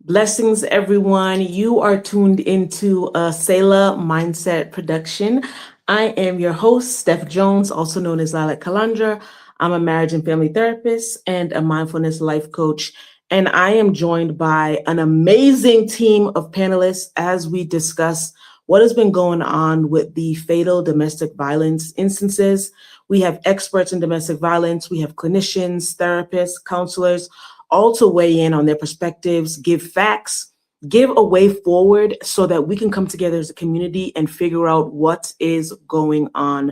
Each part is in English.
Blessings, everyone. You are tuned into a Selah Mindset production. I am your host, Steph Jones, also known as Lilac Kalandra. I'm a marriage and family therapist and a mindfulness life coach. And I am joined by an amazing team of panelists as we discuss what has been going on with the fatal domestic violence instances. We have experts in domestic violence, we have clinicians, therapists, counselors, all to weigh in on their perspectives, give facts, give a way forward so that we can come together as a community and figure out what is going on.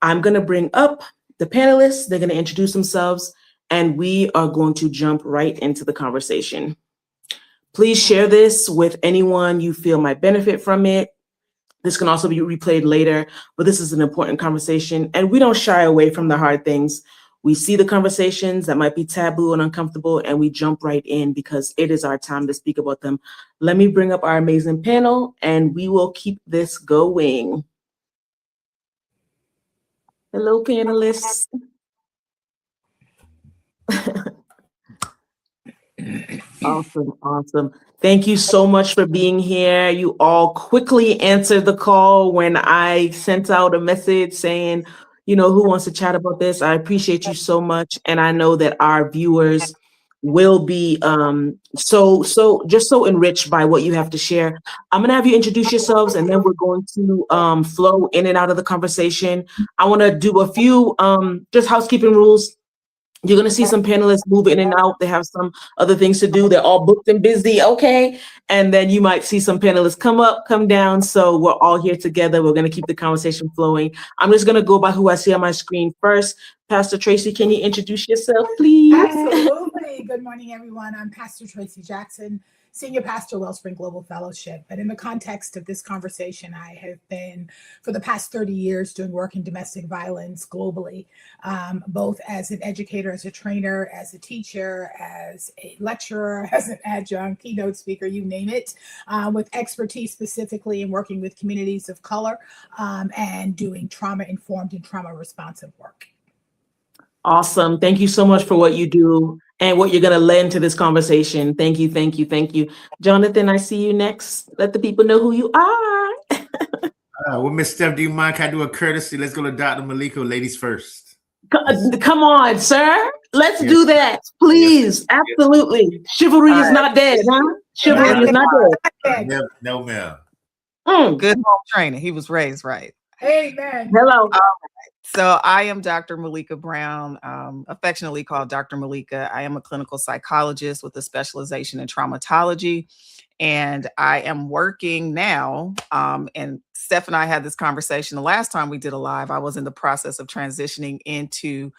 I'm going to bring up the panelists, they're going to introduce themselves, and we are going to jump right into the conversation. Please share this with anyone you feel might benefit from it. This can also be replayed later, but this is an important conversation, and we don't shy away from the hard things. We see the conversations that might be taboo and uncomfortable, and we jump right in because it is our time to speak about them. Let me bring up our amazing panel, and we will keep this going. Hello, panelists. Awesome. Thank you so much for being here. You all quickly answered the call when I sent out a message saying, who wants to chat about this? I appreciate you so much. And I know that our viewers will be so enriched by what you have to share. I'm going to have you introduce yourselves, and then we're going to flow in and out of the conversation. I want to do a few just housekeeping rules. You're going to see some panelists move in and out. They have some other things to do. They're all booked and busy. Okay. And then you might see some panelists come up, come down. So we're all here together. We're going to keep the conversation flowing. I'm just going to go by who I see on my screen first. Pastor Tracy, can you introduce yourself, please? Absolutely. Good morning, everyone. I'm Pastor Tracy Jackson, Senior Pastor, Wellspring Global Fellowship. But in the context of this conversation, I have been, for the past 30 years, doing work in domestic violence globally, both as an educator, as a trainer, as a teacher, as a lecturer, as an adjunct, keynote speaker, you name it, with expertise specifically in working with communities of color and doing trauma-informed and trauma-responsive work. Awesome. Thank you so much for what you do and what you're going to lend to this conversation. Thank you. Jonathan, I see you next. Let the people know who you are. Well, Miss Steph, do you mind? Can I do a courtesy? Let's go to Dr. Malika, ladies first. Come on, sir. Let's do that, please. Yes. Absolutely. Chivalry is not dead, huh? Chivalry is not dead. No, ma'am. Good home training. He was raised right. Amen. Hello. So I am Dr. Malika Brown, affectionately called Dr. Malika. I am a clinical psychologist with a specialization in traumatology. And I am working now, and Steph and I had this conversation the last time we did a live. I was in the process of transitioning into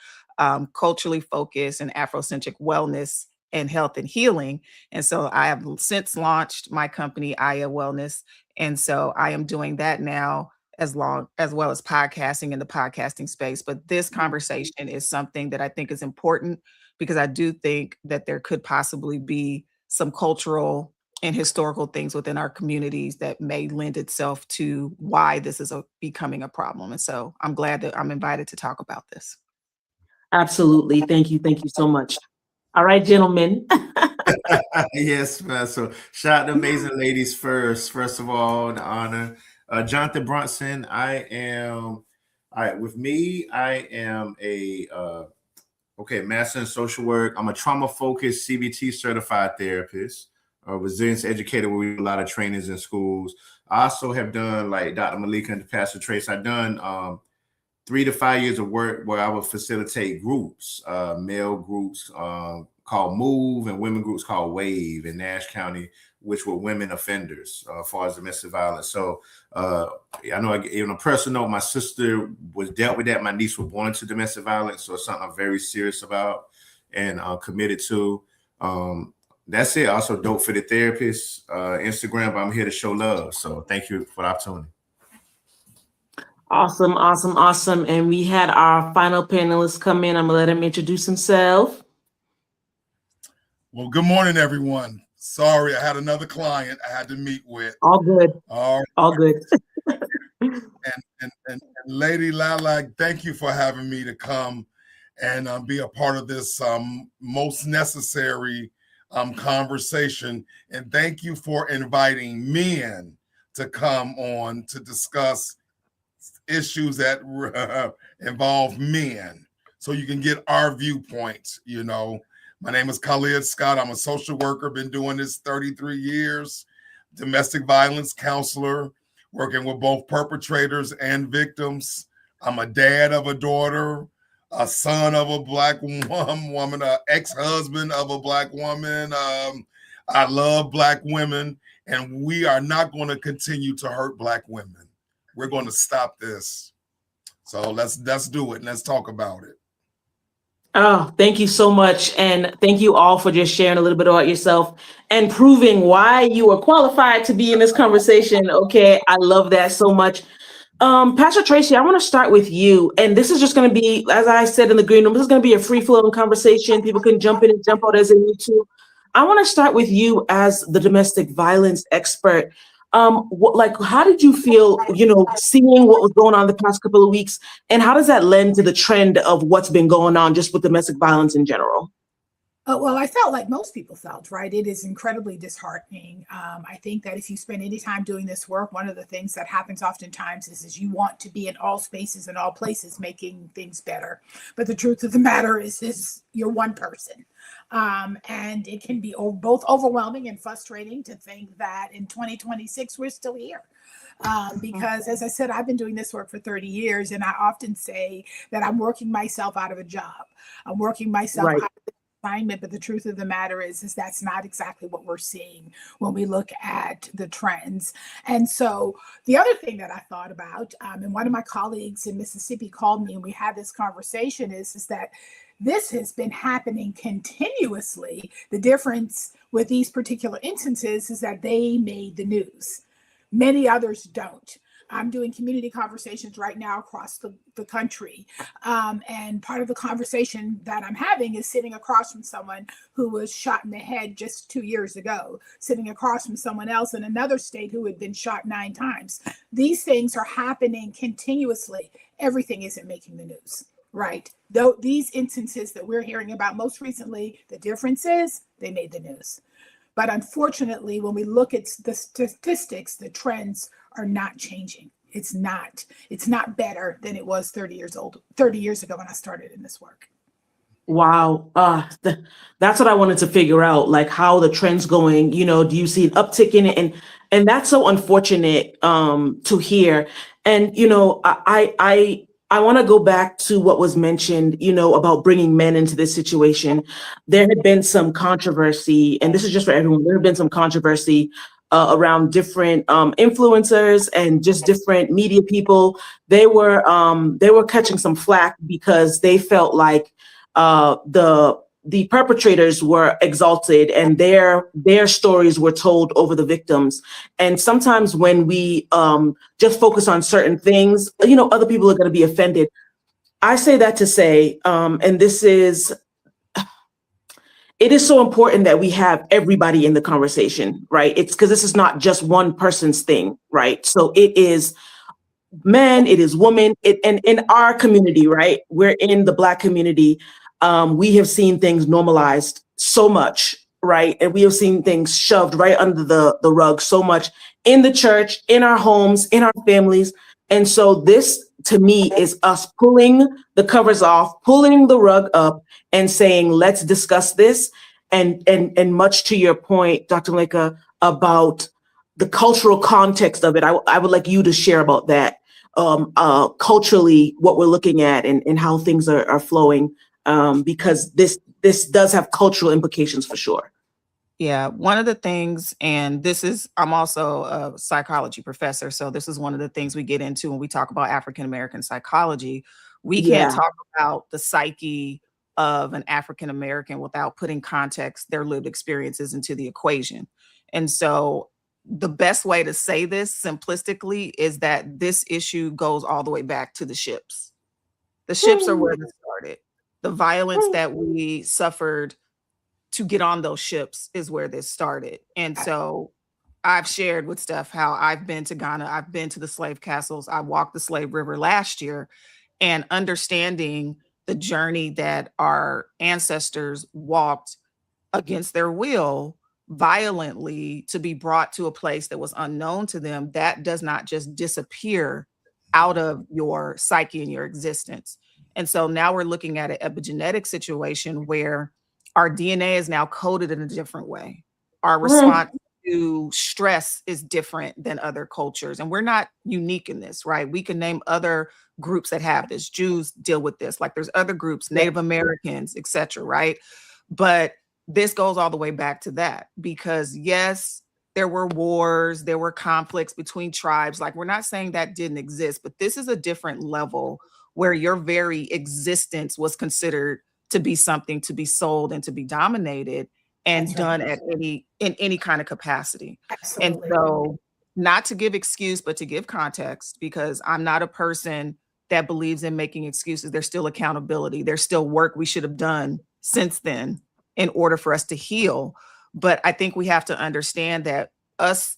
culturally focused and Afrocentric wellness and health and healing. And so I have since launched my company, Aya Wellness. And so I am doing that now, as well as podcasting in the podcasting space. But this conversation is something that I think is important because I do think that there could possibly be some cultural and historical things within our communities that may lend itself to why this is becoming a problem. And so I'm glad that I'm invited to talk about this. Absolutely. Thank you so much. All right, gentlemen. Yes, man. So shout out to amazing ladies first. First of all, the honor. Jonathan Brunson, I am a master in social work. I'm a trauma-focused CBT certified therapist, a resilience educator where we do a lot of trainings in schools. I also have done, like Dr. Malika and Pastor Trace, I've done 3 to 5 years of work where I would facilitate groups, male groups called Move and women groups called Wave in Nash County, which were women offenders as far as domestic violence. So I know, on a personal note, my sister was dealt with that. My niece was born into domestic violence. So it's something I'm very serious about and committed to. That's it. Also, Dope Fitted Therapist, Instagram, but I'm here to show love. So thank you for the opportunity. Awesome. And we had our final panelist come in. I'm going to let him introduce himself. Well, good morning, everyone. Sorry, I had another client I had to meet with. All good. All good. and Lady Lilac, thank you for having me to come and be a part of this most necessary conversation. And thank you for inviting men to come on to discuss issues that involve men, so you can get our viewpoints. My name is Khalid Scott. I'm a social worker, been doing this 33 years, domestic violence counselor, working with both perpetrators and victims. I'm a dad of a daughter, a son of a Black woman, an ex-husband of a Black woman. I love Black women, and we are not going to continue to hurt Black women. We're going to stop this. So let's do it and let's talk about it. Oh, thank you so much. And thank you all for just sharing a little bit about yourself and proving why you are qualified to be in this conversation. Okay, I love that so much. Pastor Tracy, I want to start with you. And this is just going to be, as I said in the green room, this is going to be a free-flowing conversation. People can jump in and jump out as they need to. I want to start with you as the domestic violence expert. How did you feel, seeing what was going on the past couple of weeks, and how does that lend to the trend of what's been going on just with domestic violence in general? Well, I felt like most people felt, right? It is incredibly disheartening. I think that if you spend any time doing this work, one of the things that happens oftentimes is you want to be in all spaces and all places making things better. But the truth of the matter is you're one person. And it can be both overwhelming and frustrating to think that in 2026, we're still here. Because as I said, I've been doing this work for 30 years, and I often say that I'm working myself out of a job. I'm working myself out of assignment, but the truth of the matter is that's not exactly what we're seeing when we look at the trends. And so the other thing that I thought about, and one of my colleagues in Mississippi called me and we had this conversation, is that this has been happening continuously. The difference with these particular instances is that they made the news. Many others don't. I'm doing community conversations right now across the country. And part of the conversation that I'm having is sitting across from someone who was shot in the head just 2 years ago, sitting across from someone else in another state who had been shot 9 times. These things are happening continuously. Everything isn't making the news, right? Though these instances that we're hearing about most recently, the difference is they made the news. But unfortunately, when we look at the statistics, the trends are not changing. It's not better than it was 30 years ago when I started in this work. Wow. That's what I wanted to figure out, like how the trend's going. Do you see an uptick in it? And that's so unfortunate to hear. And, I want to go back to what was mentioned, about bringing men into this situation. There had been some controversy, and this is just for everyone. There had been some controversy around different influencers and just different media people. They were catching some flack because they felt like the perpetrators were exalted and their stories were told over the victims. And sometimes when we just focus on certain things, other people are going to be offended. I say that to say, and it is so important that we have everybody in the conversation, right? It's because this is not just one person's thing, right? So it is men, it is women, and in our community, right? We're in the Black community. We have seen things normalized so much, right? And we have seen things shoved right under the rug so much in the church, in our homes, in our families. And so this, to me, is us pulling the covers off, pulling the rug up and saying, let's discuss this. And much to your point, Dr. Malika, about the cultural context of it, I would like you to share about that. Culturally, what we're looking at and how things are flowing, because this does have cultural implications for sure. Yeah, one of the things, and I'm also a psychology professor, so this is one of the things we get into when we talk about African American psychology. We can't talk about the psyche of an African American without putting context, their lived experiences into the equation. And so the best way to say this simplistically is that this issue goes all the way back to the ships. The ships are where this started. The violence that we suffered to get on those ships is where this started. And so I've shared with Steph how I've been to Ghana, I've been to the slave castles, I walked the slave river last year, and understanding the journey that our ancestors walked against their will, violently, to be brought to a place that was unknown to them, that does not just disappear out of your psyche and your existence. And so now we're looking at an epigenetic situation where our DNA is now coded in a different way. Our response to stress is different than other cultures. And we're not unique in this, right? We can name other groups that have this. Jews deal with this. Like there's other groups, Native Americans, etc., right? But this goes all the way back to that, because yes, there were wars, there were conflicts between tribes. Like, we're not saying that didn't exist, but this is a different level where your very existence was considered to be something to be sold and to be dominated and That's done right. at any kind of capacity. Absolutely. And so, not to give excuse, but to give context, because I'm not a person that believes in making excuses. There's still accountability. There's still work we should have done since then in order for us to heal. But I think we have to understand that us,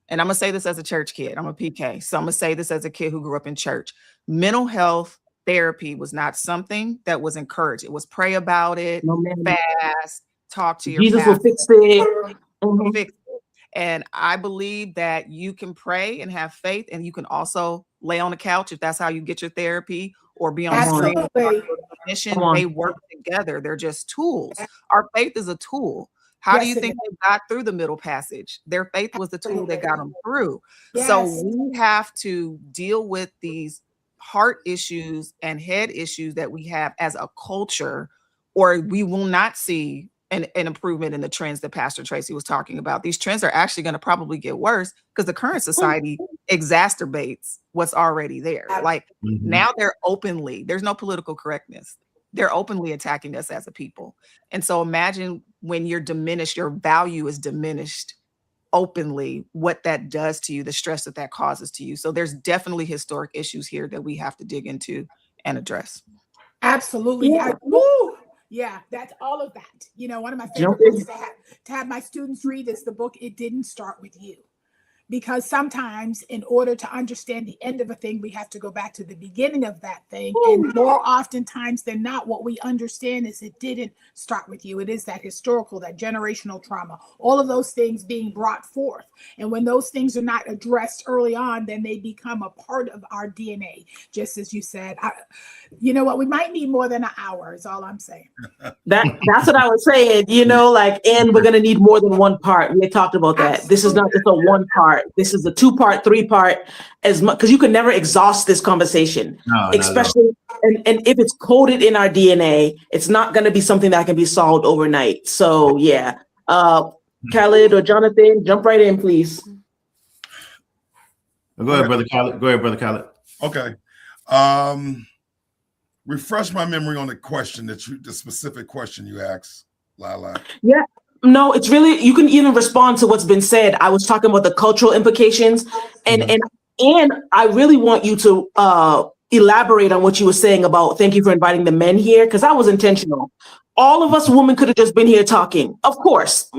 and I'm going to say this as a church kid, I'm a PK, so I'm going to say this as a kid who grew up in church. Mental health therapy was not something that was encouraged. It was pray about it, No, man. fast, talk to your Jesus will pastor, fix it. Mhm. fix it. And I believe that you can pray and have faith, and you can also lay on the couch if that's how you get your therapy, or be on the screen. Absolutely. Come on. They work together. They're just tools. Our faith is a tool. How do Yes, you it think they got through the Middle Passage? Their faith was the tool that got them through. Yes. So we have to deal with these heart issues and head issues that we have as a culture, or we will not see an improvement in the trends that Pastor Tracy was talking about. These trends are actually going to probably get worse because the current society exacerbates what's already there. Like now they're openly, there's no political correctness. They're openly attacking us as a people. And so imagine when you're diminished, your value is diminished openly, what that does to you, the stress that that causes to you. So there's definitely historic issues here that we have to dig into and address. Absolutely. Yeah. Yeah, that's all of that. You know, one of my Jump favorite in. books to have my students read is the book It Didn't Start With You. Because sometimes in order to understand the end of a thing, we have to go back to the beginning of that thing. And more oftentimes than not, what we understand is it didn't start with you. It is that historical, that generational trauma, all of those things being brought forth. And when those things are not addressed early on, then they become a part of our DNA. Just as you said, you know what, we might need more than an hour is all I'm saying. That's what I was saying, like, and we're going to need more than one part. We had talked about that. This is not just a one part. This is a 2-part, 3-part, as much, because you can never exhaust this conversation, especially, and if it's coded in our DNA, it's not going to be something that can be solved overnight. So yeah, Khalid or Jonathan, jump right in, please. Go ahead, Brother Khalid. Okay. Refresh my memory on the specific question you asked, Lala. Yeah. No, it's really, you can even respond to what's been said. I was talking about the cultural implications, and I really want you to elaborate on what you were saying about, thank you for inviting the men here, because that was intentional. All of us women could have just been here talking. Of course,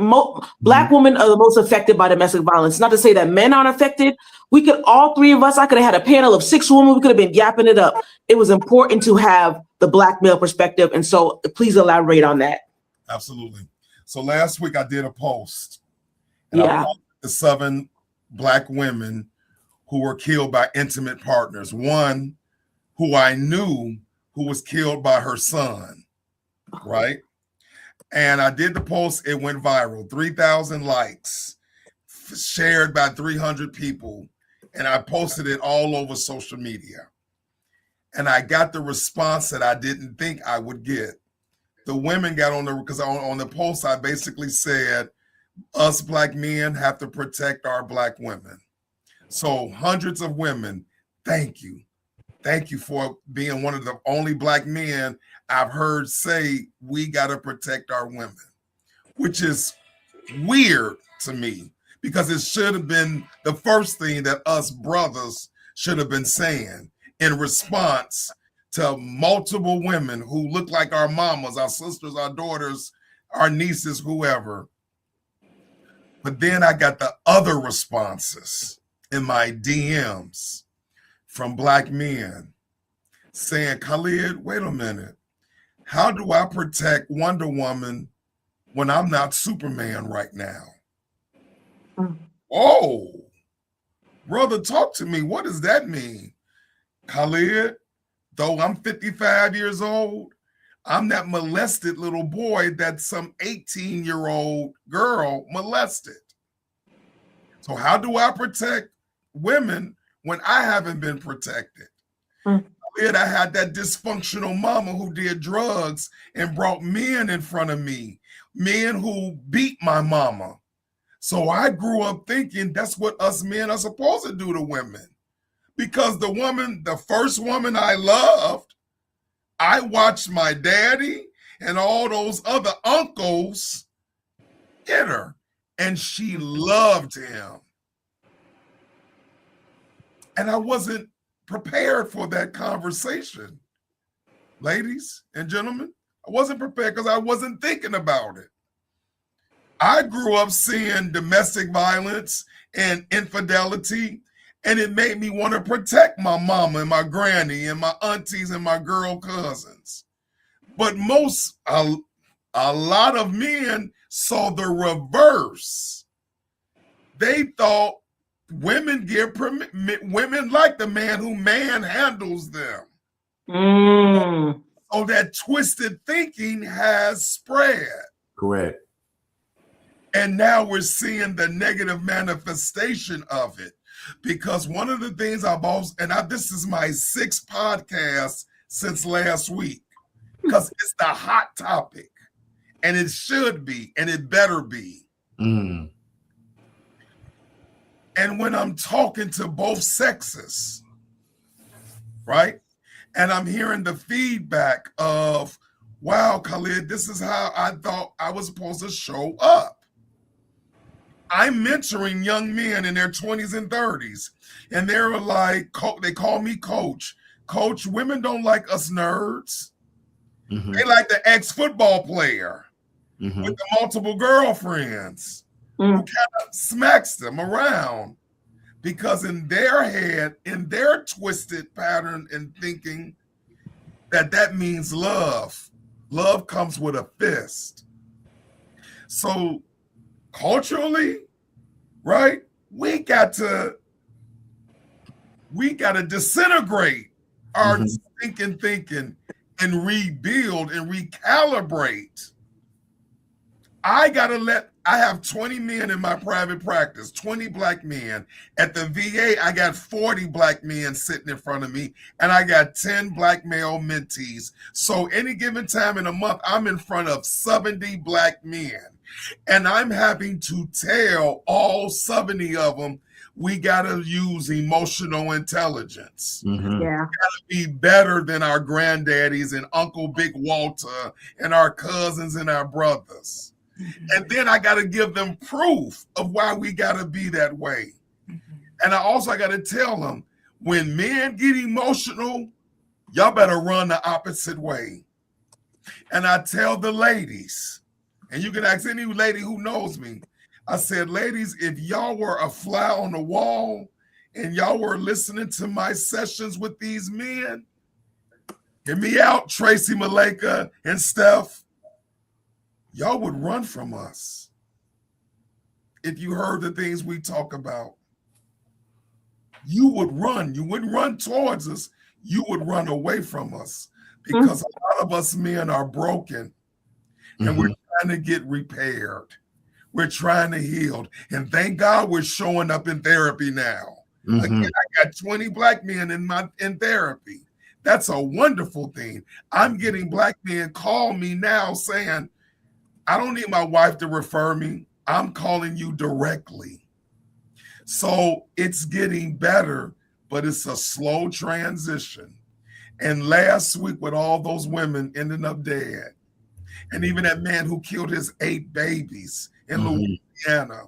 Black women are the most affected by domestic violence. Not to say that men aren't affected. We could, all three of us, I could have had a panel of 6 women. We could have been yapping it up. It was important to have the Black male perspective. And so please elaborate on that. Absolutely. So last week I did a post. And I posted the 7 Black women who were killed by intimate partners. One who I knew who was killed by her son, right? And I did the post. It went viral, 3,000 likes, shared by 300 people. And I posted it all over social media. And I got the response that I didn't think I would get. The women got because on the post, I basically said, us Black men have to protect our Black women. So hundreds of women, thank you. Thank you for being one of the only Black men I've heard say we got to protect our women, which is weird to me because it should have been the first thing that us brothers should have been saying in response to multiple women who look like our mamas, our sisters, our daughters, our nieces, whoever. But then I got the other responses in my DMs from Black men saying, Khalid, wait a minute. How do I protect Wonder Woman when I'm not Superman right now? Mm. Oh, brother, talk to me. What does that mean? Khalid, though I'm 55 years old, I'm that molested little boy that some 18-year-old girl molested. So how do I protect women when I haven't been protected? Mm. Khalid, I had that dysfunctional mama who did drugs and brought men in front of me, men who beat my mama. So I grew up thinking that's what us men are supposed to do to women. Because the first woman I loved, I watched my daddy and all those other uncles hit her, and she loved him. And I wasn't prepared for that conversation. Ladies and gentlemen, I wasn't prepared because I wasn't thinking about it. I grew up seeing domestic violence and infidelity, and it made me want to protect my mama and my granny and my aunties and my girl cousins. But a lot of men saw the reverse. They thought women women like the man who manhandles them. Mm. So that twisted thinking has spread. Correct. And now we're seeing the negative manifestation of it. Because one of the things this is my 6th podcast since last week, because it's the hot topic, and it should be, and it better be. Mm. And when I'm talking to both sexes, right, and I'm hearing the feedback of, wow, Khalid, this is how I thought I was supposed to show up. I'm mentoring young men in their 20s and 30s, and they're like, they call me coach. Coach, women don't like us nerds. Mm-hmm. They like the ex-football player Mm-hmm. with the multiple girlfriends who kind of smacks them around, because in their head, in their twisted pattern and thinking, that means love. Love comes with a fist. So culturally, right, we got to disintegrate our thinking and rebuild and recalibrate. I have 20 men in my private practice, 20 Black men. At the VA, I got 40 Black men sitting in front of me, and I got 10 Black male mentees. So any given time in a month, I'm in front of 70 Black men. And I'm having to tell all 70 of them, we got to use emotional intelligence. Mm-hmm. Yeah. Gotta be better than our granddaddies and Uncle Big Walter and our cousins and our brothers. And then I got to give them proof of why we got to be that way. And I got to tell them, when men get emotional, y'all better run the opposite way. And I tell the ladies, and you can ask any lady who knows me, I said, ladies, if y'all were a fly on the wall and y'all were listening to my sessions with these men, hear me out, Tracy, Malika, and Steph, y'all would run from us if you heard the things we talk about. You would run. You wouldn't run towards us. You would run away from us, because a lot of us men are broken, and we're trying to get repaired. We're trying to heal. And thank God we're showing up in therapy now. Again, I got 20 Black men in therapy. That's a wonderful thing. I'm getting Black men call me now saying, I don't need my wife to refer me. I'm calling you directly. So it's getting better, but it's a slow transition. And last week, with all those women ending up dead, and even that man who killed his 8 babies in Louisiana,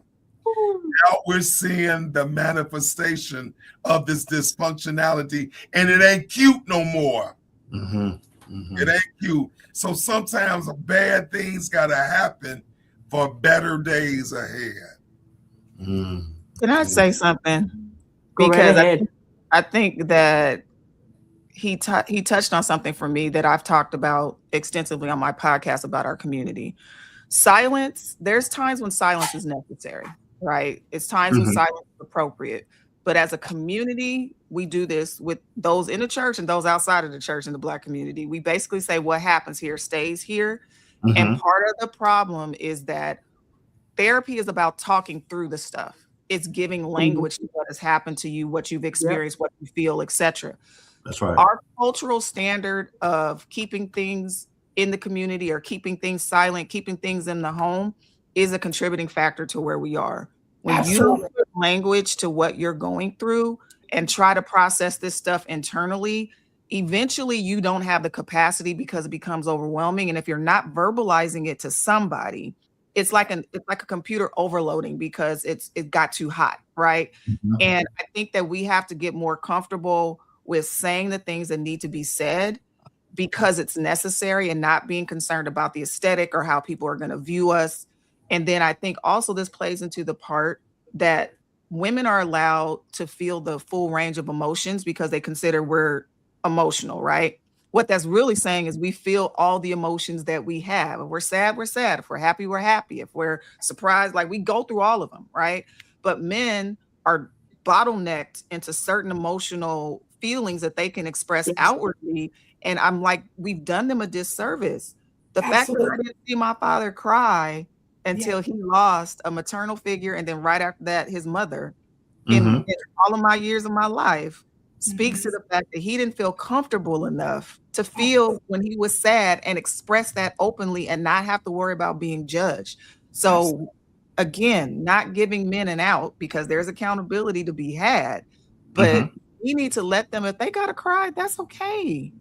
now we're seeing the manifestation of this dysfunctionality, and it ain't cute no more. It ain't cute. So sometimes bad things got to happen for better days ahead. Can I say something? Go right Because ahead. I think that he touched on something for me that I've talked about extensively on my podcast about our community. silence, there's times when silence is necessary, right? It's times when silence is appropriate. But as a community, we do this with those in the church and those outside of the church in the Black community. We basically say what happens here stays here. And part of the problem is that therapy is about talking through the stuff. It's giving language to what has happened to you, what you've experienced, what you feel, etc. That's right. Our cultural standard of keeping things in the community or keeping things silent, keeping things in the home is a contributing factor to where we are. When you put language to what you're going through and try to process this stuff internally, eventually you don't have the capacity because it becomes overwhelming. And if you're not verbalizing it to somebody, it's like a computer overloading because it got too hot, right? And I think that we have to get more comfortable with saying the things that need to be said because it's necessary and not being concerned about the aesthetic or how people are going to view us. And then I think also this plays into the part that women are allowed to feel the full range of emotions because they consider we're emotional, right? What that's really saying is we feel all the emotions that we have. If we're sad, we're sad. If we're happy, we're happy. If we're surprised, like we go through all of them, right? But men are bottlenecked into certain emotional feelings that they can express outwardly. And I'm like, we've done them a disservice. The fact that I didn't see my father cry until he lost a maternal figure, and then right after that, his mother, in all of my years of my life, speaks to the fact that he didn't feel comfortable enough to feel when he was sad and express that openly and not have to worry about being judged. So again, not giving men an out because there's accountability to be had, but we need to let them, if they gotta cry, that's okay.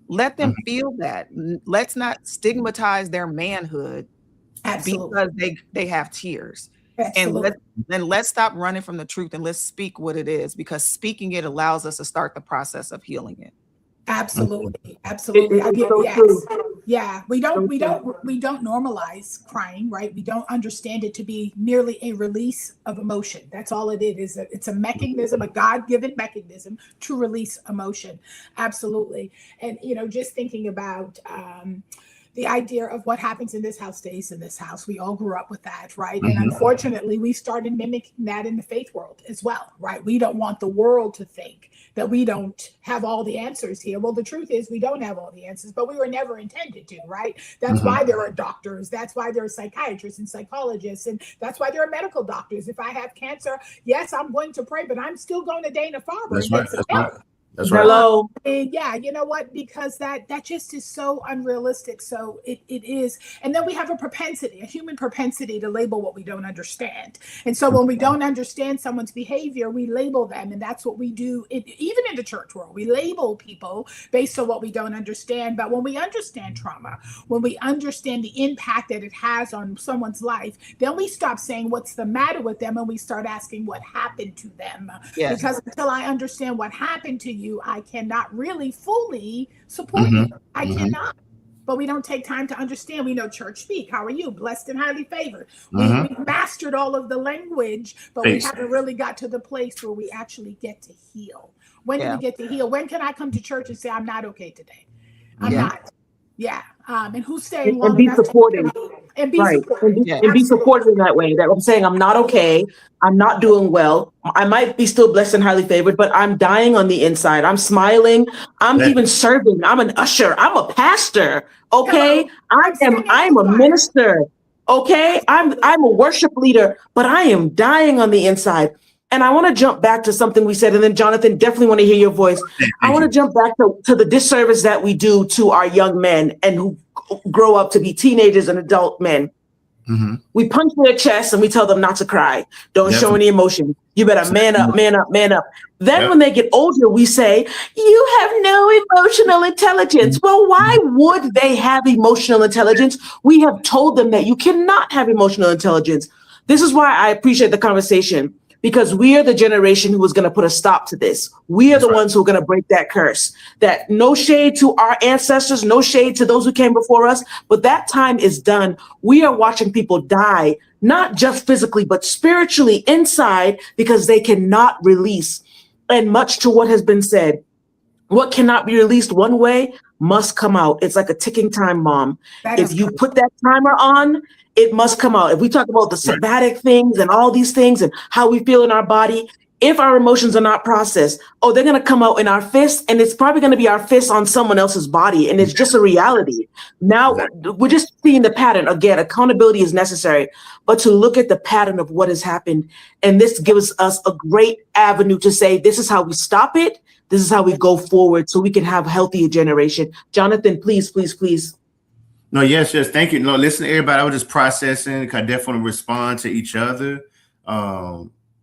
Let them feel that. Let's not stigmatize their manhood because they have tears. And let's stop running from the truth and let's speak what it is, because speaking it allows us to start the process of healing it. Absolutely. Yes. Yeah. We don't normalize crying, right? We don't understand it to be merely a release of emotion. That's all it is. It's a mechanism, a God-given mechanism to release emotion. Absolutely. And, just thinking about, the idea of what happens in this house stays in this house. We all grew up with that, right? And unfortunately, we started mimicking that in the faith world as well, right? We don't want the world to think that we don't have all the answers here. Well, the truth is we don't have all the answers, but we were never intended to, right? That's why there are doctors. That's why there are psychiatrists and psychologists. And that's why there are medical doctors. If I have cancer, yes, I'm going to pray, but I'm still going to Dana-Farber. That's right. That's right. Hello. And yeah, you know what? Because that just is so unrealistic. So it is. And then we have a human propensity to label what we don't understand. And so when we don't understand someone's behavior, we label them. And that's what we do, even in the church world. We label people based on what we don't understand. But when we understand trauma, when we understand the impact that it has on someone's life, then we stop saying what's the matter with them and we start asking what happened to them. Yes. Because until I understand what happened to you, I cannot really fully support you. I cannot. But we don't take time to understand. We know church speak. How are you? Blessed and highly favored. We've mastered all of the language, but we haven't really got to the place where we actually get to heal. When do we get to heal? When can I come to church and say, I'm not okay today? I'm not. Yeah. And who's staying long enough to supported. And be supported. And be supported in that way. That I'm saying I'm not okay. I'm not doing well. I might be still blessed and highly favored, but I'm dying on the inside. I'm smiling. I'm even serving. I'm an usher. I'm a pastor. Okay. I'm a minister. Okay. I'm a worship leader, but I am dying on the inside. And I want to jump back to something we said, and then Jonathan, definitely want to hear your voice. I want to jump back to the disservice that we do to our young men and who grow up to be teenagers and adult men. We punch their chest and we tell them not to cry. Don't show any emotion. You better man up, man up, man up. Then when they get older, we say, you have no emotional intelligence. Well, why would they have emotional intelligence? We have told them that you cannot have emotional intelligence. This is why I appreciate the conversation, because we are the generation who is going to put a stop to this. We are the ones who are going to break that curse. That no shade to our ancestors, no shade to those who came before us, but that time is done. We are watching people die, not just physically, but spiritually inside, because they cannot release. And much to what has been said, what cannot be released one way must come out. It's like a ticking time bomb. If you put that timer on it must come out. If we talk about the somatic things and all these things and how we feel in our body, if our emotions are not processed, they're going to come out in our fists, and it's probably going to be our fists on someone else's body. And it's just a reality. Now we're just seeing the pattern. Again, accountability is necessary, but to look at the pattern of what has happened. And this gives us a great avenue to say, this is how we stop it. This is how we go forward so we can have a healthier generation. Jonathan, please, please, please. No, yes. Thank you. No, listen, everybody, I was just processing. I definitely want to respond to each other.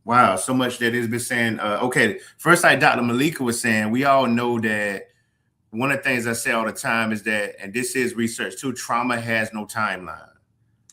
Wow, so much that has been saying. Okay, first, like Dr. Malika was saying, we all know that one of the things I say all the time is that, and this is research too, trauma has no timeline.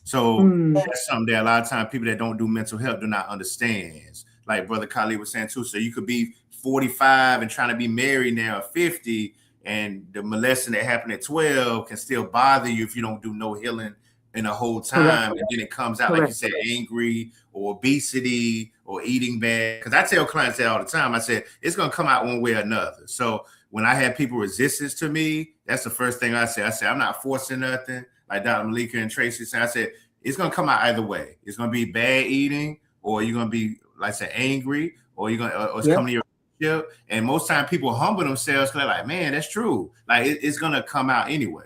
So that's something that a lot of times people that don't do mental health do not understand. Like Brother Khalid was saying too. So you could be 45 and trying to be married now at 50, and the molesting that happened at 12 can still bother you if you don't do no healing in the whole time. Correct. And then it comes out, like you said, angry or obesity or eating bad. Because I tell clients that all the time. I said, it's going to come out one way or another. So when I have people resistance to me, that's the first thing I say. I say, I'm not forcing nothing. Like Dr. Malika and Tracy said, I said, it's going to come out either way. It's going to be bad eating, or you're going to be, like I said, angry, or you're going to, or it's coming to your relationship. And most time people humble themselves because they're like, man, that's true. Like it's going to come out anyway.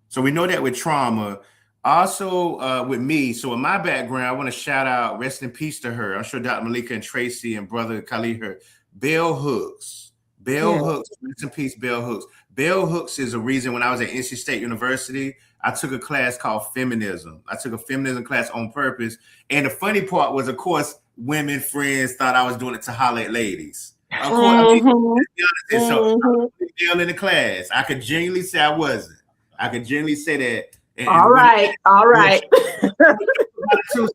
So we know that with trauma. Also with me, so in my background, I want to shout out, rest in peace to her. I'm sure Dr. Malika and Tracy and Brother Khalid heard Bell Hooks. Hooks, rest in peace, Bell Hooks. Bell Hooks is a reason when I was at NC State University, I took a class called feminism. I took a feminism class on purpose. And the funny part was, of course, women friends thought I was doing it to holler at ladies. Of course, so I was in the class. I could genuinely say I wasn't. I could genuinely say that. And all right.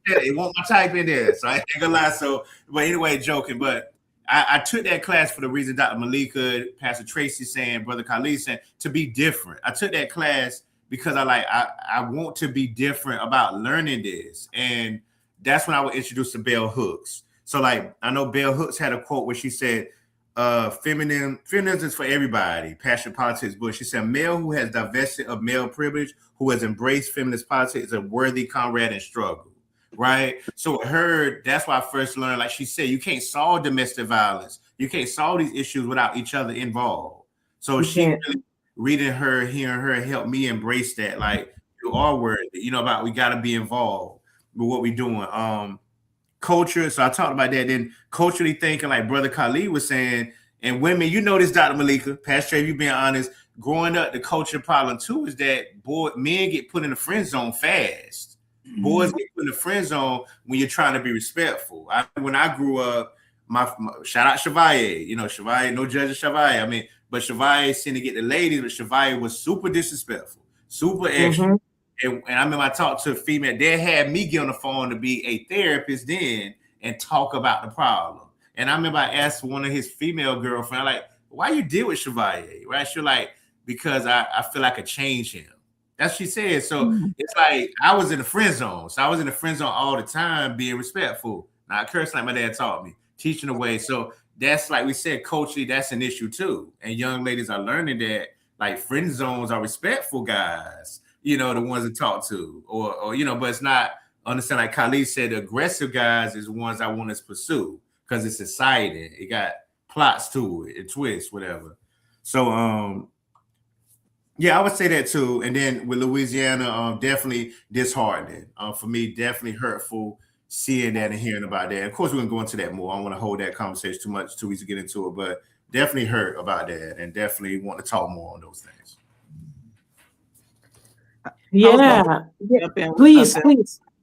It won't my type in there, so I ain't gonna lie. So, but anyway, joking. But I took that class for the reason Dr. Malika, Pastor Tracy saying, Brother Khalid saying, to be different. I took that class because I want to be different about learning this, and that's when I was introduced to Bell Hooks. So, like, I know Bell Hooks had a quote where she said, feminism is for everybody. Passion politics book. She said, male who has divested of male privilege, who has embraced feminist politics, is a worthy comrade in struggle. Right. So with her, that's why I first learned, like she said, you can't solve domestic violence. You can't solve these issues without each other involved. So really, reading her, hearing her helped me embrace that. Like, you are worthy, about we got to be involved with what we're doing. Culture. So I talked about that. Then culturally thinking, like Brother Khalid was saying, and women, this, Dr. Malika, Pastor Trey, you being honest, growing up, the culture problem too is that men get put in the friend zone fast. Boys get put in the friend zone when you're trying to be respectful. When I grew up, my shout out Chevalier, Chevalier, no judge of Chevalier. I mean, but Chevalier seemed to get the ladies, but Chevalier was super disrespectful, super extra. And I remember I talked to a female, they had me get on the phone to be a therapist then and talk about the problem. And I remember I asked one of his female girlfriends, like, why you deal with Chevalier? Right? She's like, because I feel like I could change him. That's what she said. So it's like I was in the friend zone. So I was in the friend zone all the time, being respectful. Not cursing like my dad taught me, teaching the way. So that's, like we said, culturally, that's an issue too. And young ladies are learning that, like, friend zones are respectful guys, the ones to talk to, or but it's not, understand, like Khalid said, the aggressive guys is the ones I want to pursue because it's exciting. It got plots to it, it twists, whatever. So, yeah, I would say that too. And then with Louisiana, definitely disheartening. For me, definitely hurtful seeing that and hearing about that. And of course, we're going to go into that more. I don't want to hold that conversation too much, too easy to get into it, but definitely hurt about that and definitely want to talk more on those things. Yeah. Please.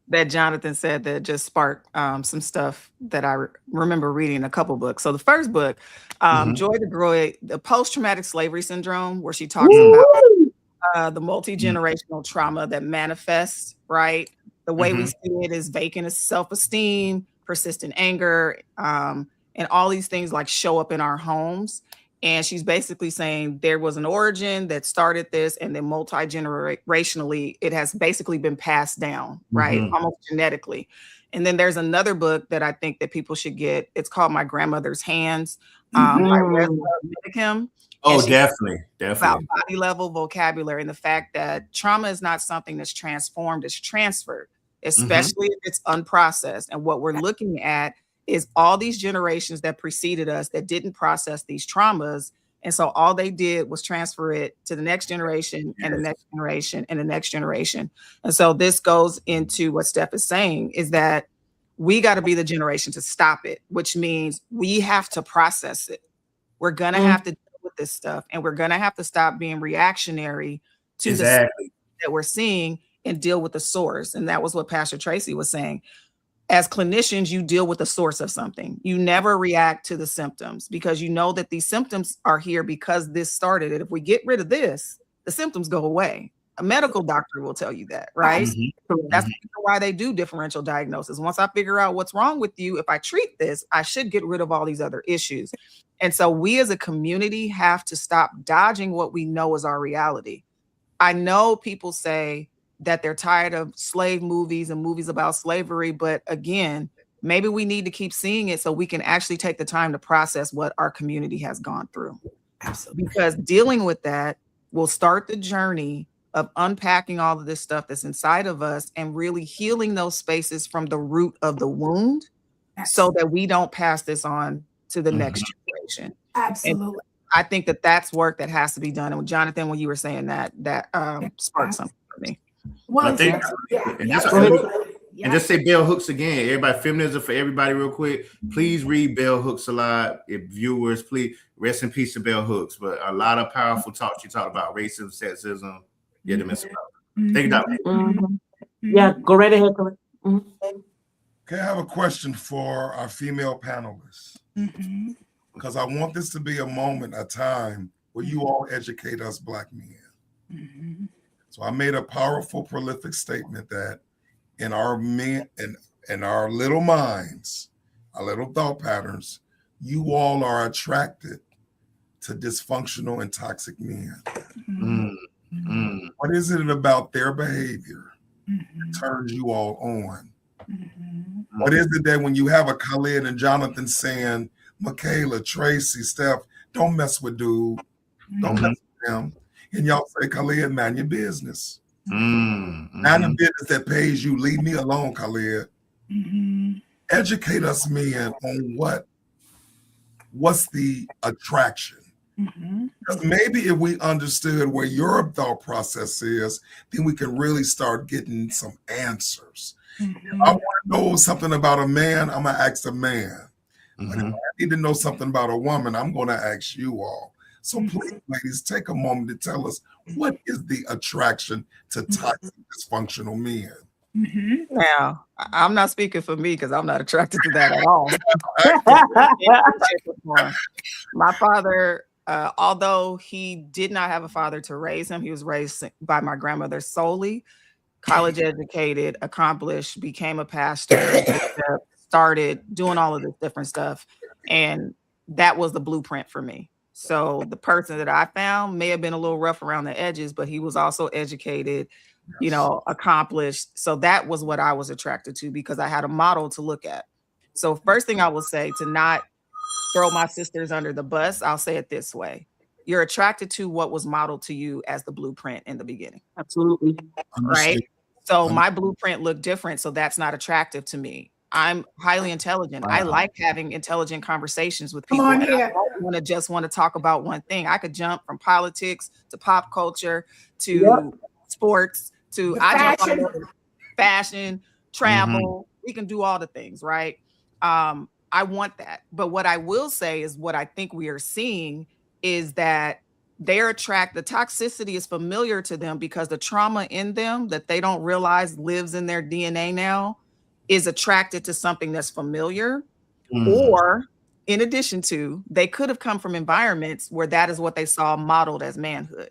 That Jonathan said that just sparked some stuff that I remember reading a couple books. So the first book, Joy DeGroy, the post-traumatic slavery syndrome, where she talks about the multi-generational trauma that manifests, right? The way we see it is vacant self-esteem, persistent anger, and all these things like show up in our homes. And she's basically saying there was an origin that started this, and then multi-generationally, it has basically been passed down, right? Almost genetically. And then there's another book that I think that people should get. It's called My Grandmother's Hands by Reza Midikim. Oh, definitely. About body level vocabulary and the fact that trauma is not something that's transformed, it's transferred, especially if it's unprocessed. And what we're looking at is all these generations that preceded us that didn't process these traumas. And so all they did was transfer it to the next generation and the next generation and the next generation. And so this goes into what Steph is saying, is that we got to be the generation to stop it, which means we have to process it. We're going to have to deal with this stuff, and we're going to have to stop being reactionary to the stuff that we're seeing and deal with the source. And that was what Pastor Tracy was saying. As clinicians, you deal with the source of something. You never react to the symptoms, because you know that these symptoms are here because this started it. If we get rid of this, the symptoms go away. A medical doctor will tell you that, right? That's why they do differential diagnosis. Once I figure out what's wrong with you, if I treat this, I should get rid of all these other issues. And so we as a community have to stop dodging what we know is our reality. I know people say that they're tired of slave movies and movies about slavery, but again, maybe we need to keep seeing it so we can actually take the time to process what our community has gone through. Absolutely. Because dealing with that will start the journey of unpacking all of this stuff that's inside of us and really healing those spaces from the root of the wound, so that we don't pass this on to the next generation. Absolutely. And I think that that's work that has to be done. And Jonathan, when you were saying that sparked something for me. Well, I think, and just say bell hooks again. Everybody, feminism for everybody, real quick. Please read bell hooks a lot. If viewers, please rest in peace to bell hooks. But a lot of powerful talks. You talk about racism, sexism. Yeah, to miss about. Thank you, Doctor. Yeah, go right ahead. Okay, I have a question for our female panelists, because I want this to be a moment, a time where you all educate us Black men. So I made a powerful, prolific statement that in our men in our little minds, our little thought patterns, you all are attracted to dysfunctional and toxic men. What is it about their behavior that turns you all on? What is it that when you have a Khalid and Jonathan saying, Michaela, Tracy, Steph, don't mess with dude, don't mess with them, and y'all say, Khalid, mind your business. Mind the business that pays you. Leave me alone, Khalid. Educate us men on what's the attraction. Because maybe if we understood where your thought process is, then we can really start getting some answers. If I want to know something about a man, I'm going to ask a man. But if I need to know something about a woman, I'm going to ask you all. So please, ladies, take a moment to tell us, what is the attraction to toxic, dysfunctional men? Now, I'm not speaking for me because I'm not attracted to that at all. My father, although he did not have a father to raise him, he was raised by my grandmother solely, college educated, accomplished, became a pastor, started doing all of this different stuff. And that was the blueprint for me. So the person that I found may have been a little rough around the edges, but he was also educated, you know, accomplished. So that was what I was attracted to, because I had a model to look at. So first thing I will say, to not throw my sisters under the bus, I'll say it this way. You're attracted to what was modeled to you as the blueprint in the beginning. Absolutely. Right? So my blueprint looked different. So that's not attractive to me. I'm highly intelligent. I like having intelligent conversations with people. And I don't just want to talk about one thing. I could jump from politics to pop culture to sports to fashion, travel. We can do all the things, right? I want that. But what I will say is what I think we are seeing is that the toxicity is familiar to them because the trauma in them that they don't realize lives in their DNA now is attracted to something that's familiar, or in addition to, they could have come from environments where that is what they saw modeled as manhood.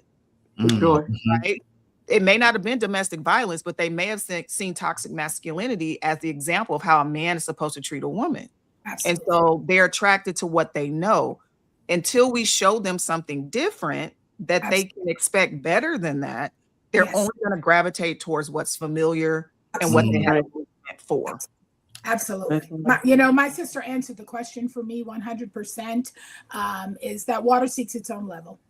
Right? It may not have been domestic violence, but they may have seen toxic masculinity as the example of how a man is supposed to treat a woman. Absolutely. And so they're attracted to what they know. until we show them something different that they can expect better than that, they're Yes. only going to gravitate towards what's familiar and what they have meant for. Absolutely. My sister answered the question for me 100%, is that water seeks its own level.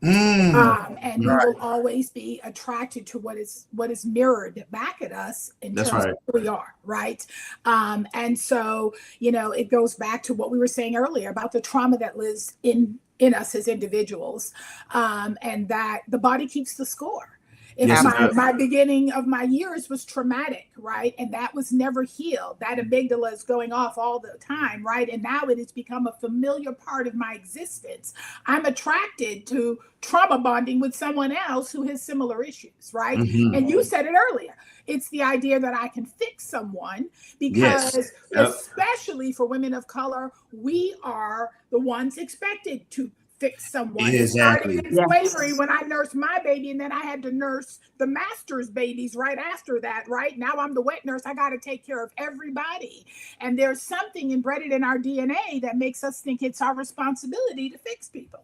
And we will always be attracted to what is mirrored back at us in terms of who we are, right? And so, it goes back to what we were saying earlier about the trauma that lives in us as individuals, and that the body keeps the score. If my beginning of my years was traumatic, right? And that was never healed. That amygdala is going off all the time, right? And now it has become a familiar part of my existence. I'm attracted to trauma bonding with someone else who has similar issues, right? And you said it earlier. It's the idea that I can fix someone, because especially for women of color, we are the ones expected to fix someone. Exactly. In slavery, when I nursed my baby, and then I had to nurse the master's babies right after that, right? Now I'm the wet nurse. I got to take care of everybody. And there's something embedded in our DNA that makes us think it's our responsibility to fix people.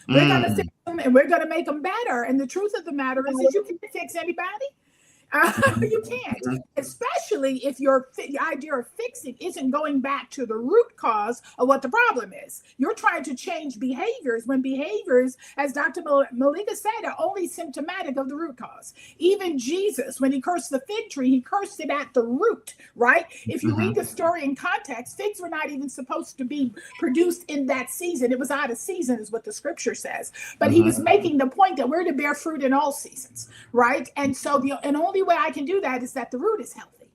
We're going to fix them and we're going to make them better. And the truth of the matter is that you can't fix anybody. You can't, especially if your idea of fixing isn't going back to the root cause of what the problem is. You're trying to change behaviors when behaviors, as Dr. Malika said, are only symptomatic of the root cause. Even Jesus, when he cursed the fig tree, he cursed it at the root, right? If you read the story in context, figs were not even supposed to be produced in that season. It was out of season, is what the scripture says. But he was making the point that we're to bear fruit in all seasons, right? And so the only way I can do that is that the root is healthy.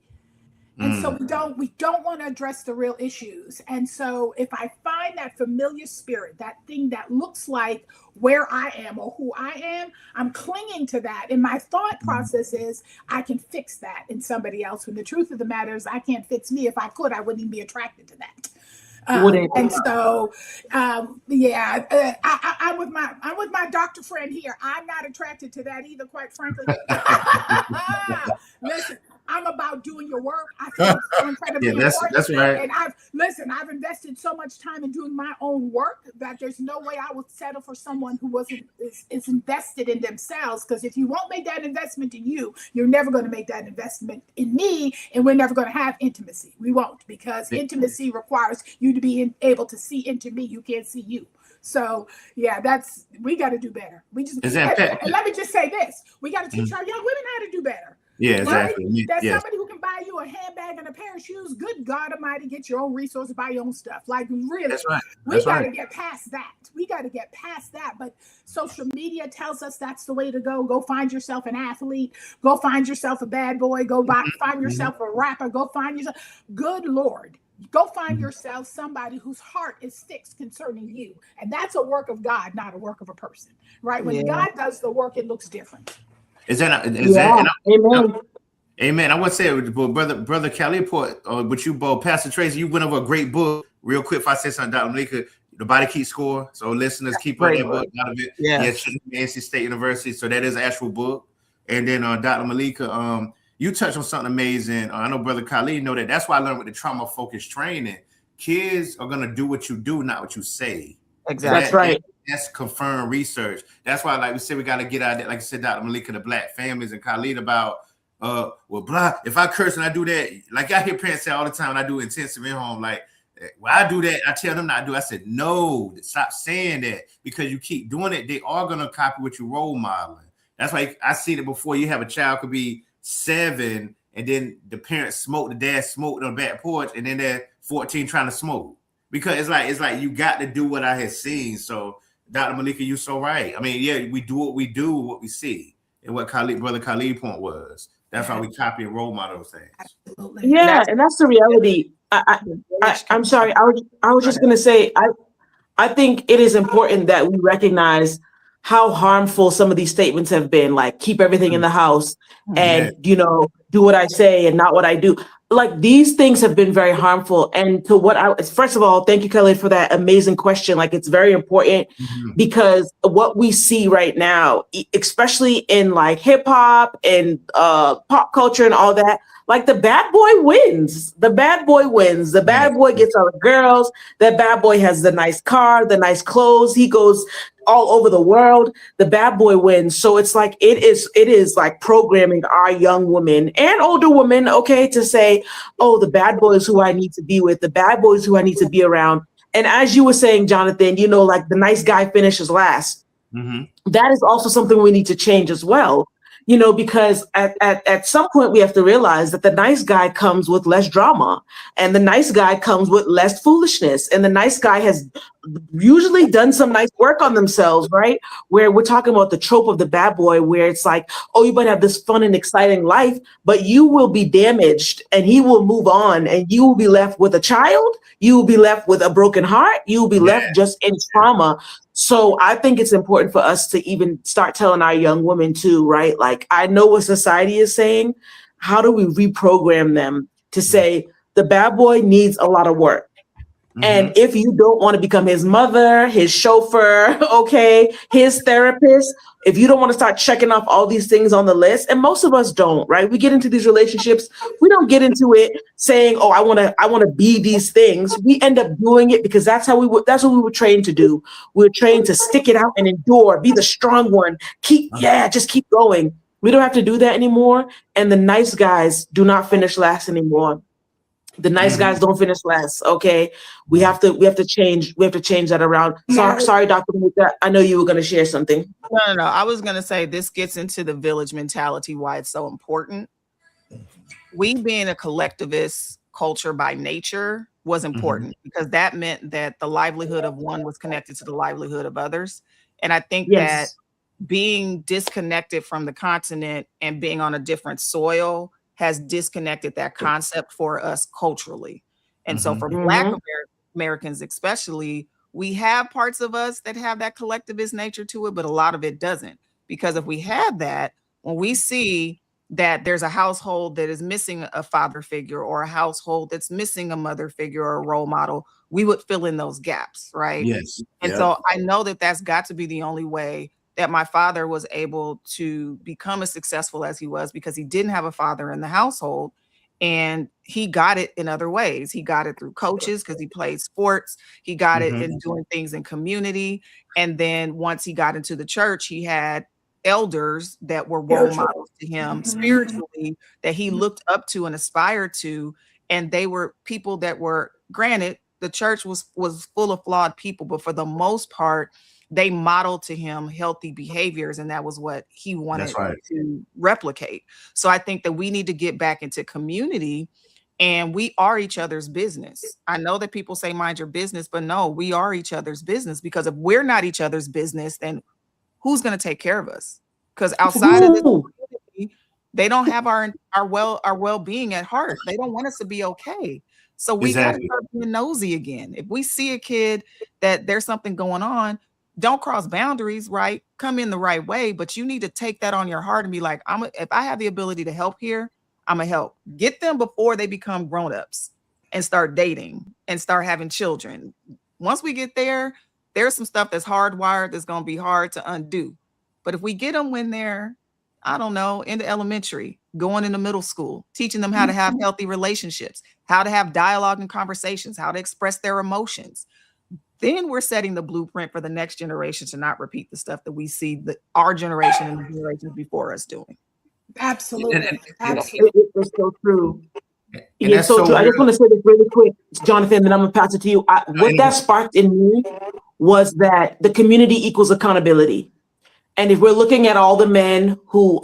And so we don't want to address the real issues. And so if I find that familiar spirit, that thing that looks like where I am or who I am, I'm clinging to that. And my thought process is I can fix that in somebody else. When the truth of the matter is I can't fix me. If I could, I wouldn't even be attracted to that. And so, I'm with my doctor friend here. I'm not attracted to that either, quite frankly. Listen, I'm about doing your work. I think it's so incredibly important. That's right. And I've invested so much time in doing my own work that there's no way I would settle for someone who is invested in themselves. Because if you won't make that investment in you, you're never going to make that investment in me, and we're never going to have intimacy. We won't, because intimacy requires you to be able to see into me. You can't see you. So we got to do better. And let me just say this: we got to teach our young women how to do better. Yeah, exactly. Right? That somebody who can buy you a handbag and a pair of shoes, good God Almighty, get your own resources, buy your own stuff. Like, really, that's right. We got to get past that. We got to get past that. But social media tells us that's the way to go. Go find yourself an athlete. Go find yourself a bad boy. Go find yourself a rapper. Go find yourself. Good Lord. Go find yourself somebody whose heart is fixed concerning you. And that's a work of God, not a work of a person. Right? When God does the work, it looks different. Amen. I would say, brother Kelly, with you both, Pastor Tracy, you went over a great book. Real quick, if I say something, Dr. Malika, The Body Keeps Score. So listeners, keep on that book out of it. NC State University. So that is an actual book. And then Dr. Malika, you touched on something amazing. I know Brother Khalid know that. That's why I learned with the trauma-focused training. Kids are going to do what you do, not what you say. Exactly. That's right. That's confirmed research. That's why, like we said, we got to get out there, like I said, Dr. Malika, the Black families and Khalid about, if I curse and I do that, like I hear parents say all the time when I do intensive in home, like, when I do that, I tell them not to do. I said, no, stop saying that, because you keep doing it, they are going to copy what you role modeling. That's why I see that before you have a child could be 7 and then the parents smoke, the dad smoked on the back porch, and then they're 14 trying to smoke. Because it's like you got to do what I had seen. So Dr. Malika, you're so right. I mean, we do what we do, what we see, and what Brother Khalid point was. That's why we copy and role model those things. Absolutely. Yeah, and that's the reality. I'm sorry. I was just going to say, I think it is important that we recognize how harmful some of these statements have been, like keep everything in the house and, do what I say and not what I do. like these things have been very harmful. And to what first of all, thank you, Kelly, for that amazing question. Like, it's very important because what we see right now, especially in like hip hop and pop culture and all that, like the bad boy wins. The bad boy wins. The bad boy gets all the girls. That bad boy has the nice car, the nice clothes. He goes all over the world. The bad boy wins. So it's like it is like programming our young women and older women, okay, to say, oh, the bad boy is who I need to be with. The bad boy is who I need to be around. And as you were saying, Jonathan, you know, like the nice guy finishes last. That is also something we need to change as well. You know, because at some point we have to realize that the nice guy comes with less drama, and the nice guy comes with less foolishness, and the nice guy has usually done some nice work on themselves, right? Where we're talking about the trope of the bad boy, where it's like, oh, you better have this fun and exciting life, but you will be damaged and he will move on, and you will be left with a child, you will be left with a broken heart, you will be left just in trauma. So I think it's important for us to even start telling our young women too, right? Like, I know what society is saying. How do we reprogram them to say the bad boy needs a lot of work? And if you don't want to become his mother, his chauffeur, okay, his therapist, if you don't want to start checking off all these things on the list, and most of us don't, right? We get into these relationships, we don't get into it saying, oh, I want to be these things. We end up doing it because that's what we were trained to do. We were trained to stick it out and endure, be the strong one, just keep going. We don't have to do that anymore. And the nice guys do not finish last anymore. The nice guys don't finish last. Okay, we have to change that around. Sorry, Dr. Malika, I know you were going to share something. No. I was going to say this gets into the village mentality, why it's so important. We being a collectivist culture by nature was important because that meant that the livelihood of one was connected to the livelihood of others. And I think that being disconnected from the continent and being on a different soil has disconnected that concept for us culturally. And so for Black Americans especially, we have parts of us that have that collectivist nature to it, but a lot of it doesn't. Because if we had that, when we see that there's a household that is missing a father figure or a household that's missing a mother figure or a role model, we would fill in those gaps, right? Yes. And so I know that that's got to be the only way that my father was able to become as successful as he was, because he didn't have a father in the household, and he got it in other ways. He got it through coaches because he played sports. He got it in doing things in community. And then once he got into the church, he had elders that were role models to him spiritually that he looked up to and aspired to. And they were people that were, granted, the church was full of flawed people, but for the most part, they modeled to him healthy behaviors, and that was what he wanted to replicate. So I think that we need to get back into community, and we are each other's business. I know that people say mind your business, but no, we are each other's business, because if we're not each other's business, then who's going to take care of us? Because outside of this community, they don't have our well-being at heart. They don't want us to be okay. So we got to start being nosy again. If we see a kid that there's something going on, don't cross boundaries, right? Come in the right way, but you need to take that on your heart and be like, if I have the ability to help here, I'm gonna help. Get them before they become grown-ups and start dating and start having children. Once we get there, there's some stuff that's hardwired that's gonna be hard to undo. But if we get them when they're, I don't know, into elementary, going into middle school, teaching them how to have healthy relationships, how to have dialogue and conversations, how to express their emotions, then we're setting the blueprint for the next generation to not repeat the stuff that we see our generation and the generations before us doing. Absolutely. It's so true. It's so true. I just want to say this really quick, Jonathan, then I'm going to pass it to you. What that sparked in me was that the community equals accountability. And if we're looking at all the men who,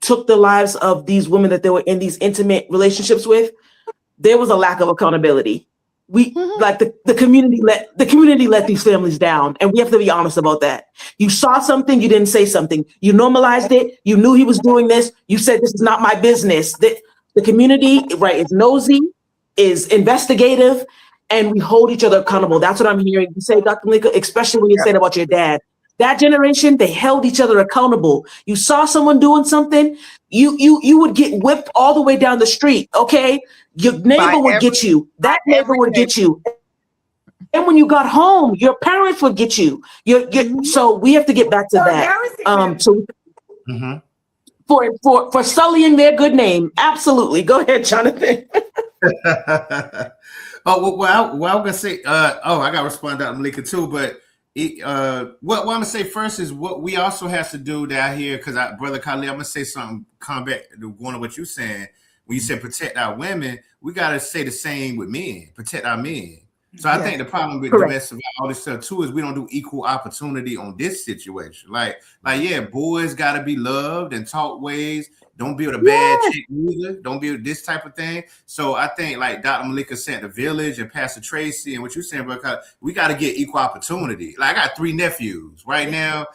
took the lives of these women that they were in these intimate relationships with, there was a lack of accountability. Like the community let these families down, and we have to be honest about that. You saw something, you didn't say something. You normalized it. You knew he was doing this. You said, this is not my business. The community, right, is nosy, is investigative, and we hold each other accountable. That's what I'm hearing you say, Dr. Malika, especially when you said about your dad. That generation, they held each other accountable. You saw someone doing something, you would get whipped all the way down the street. Okay, your neighbor would get you. That neighbor would get you. And when you got home, your parents would get you. So we have to get back to that. So for sullying their good name, absolutely. Go ahead, Jonathan. Well, I'm gonna say, I gotta respond to Malika too, but what I'm gonna say first is what we also have to do down here, because Brother Khalid, I'm gonna say something, come back to one of what you're saying. When you said protect our women, we gotta say the same with men, protect our men. So I think the problem with domestic all this stuff too is we don't do equal opportunity on this situation. Like yeah, boys gotta be loved and taught ways. Don't build a bad chick either. Don't build this type of thing. So I think, like Dr. Malika said, the village and Pastor Tracy and what you're saying, because we got to get equal opportunity. Like I got 3 nephews right now.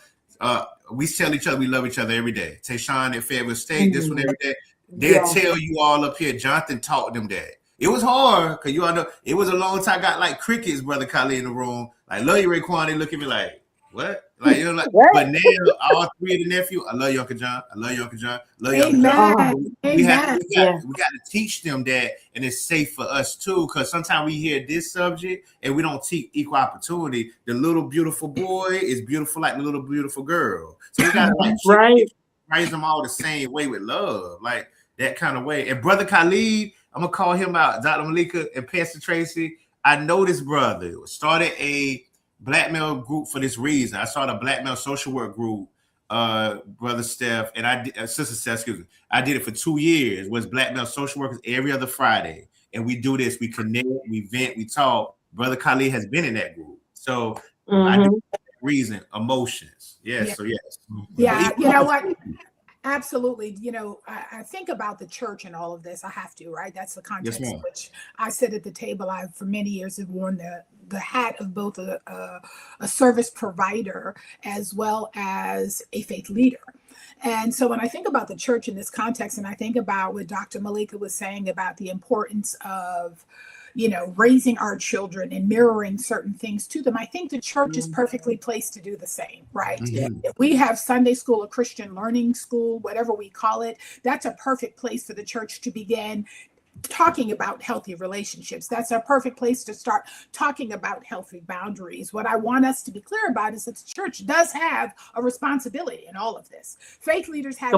We tell each other we love each other every day. Tayshawn at Fayetteville State, this one every day. They'll tell you all up here, Jonathan taught them that. It was hard because you all know it was a long time. I got like crickets, Brother Khalid, in the room. Like, love you, Raekwon. They look at me like, what? Like, you know, like, but now all 3 of the nephews, I love you, Uncle John. I love you, Uncle John. I love you, Uncle John. We got to teach them that, and it's safe for us too, because sometimes we hear this subject and we don't teach equal opportunity. The little beautiful boy is beautiful like the little beautiful girl. So we got to like raise them all the same way with love, like that kind of way. And Brother Khalid, I'm gonna call him out, Dr. Malika and Pastor Tracy. I know this brother started a black male group for this reason. I started a black male social work group, Brother Steph, and Sister Steph, excuse me. I did it for 2 years. Was black male social workers every other Friday, and we do this. We connect, we vent, we talk. Brother Khalid has been in that group, so I do that reason, emotions. Yes, so yes. Yeah, you know what? Absolutely. You know, I think about the church and all of this. I have to, right? That's the context in which I sit at the table. I, for many years, have worn the hat of both a service provider as well as a faith leader. And so when I think about the church in this context, and I think about what Dr. Malika was saying about the importance of, you know, raising our children and mirroring certain things to them, I think the church is perfectly placed to do the same, right? If we have Sunday school, a Christian learning school, whatever we call it, that's a perfect place for the church to begin talking about healthy relationships. That's a perfect place to start talking about healthy boundaries. What I want us to be clear about is that the church does have a responsibility in all of this. Faith leaders have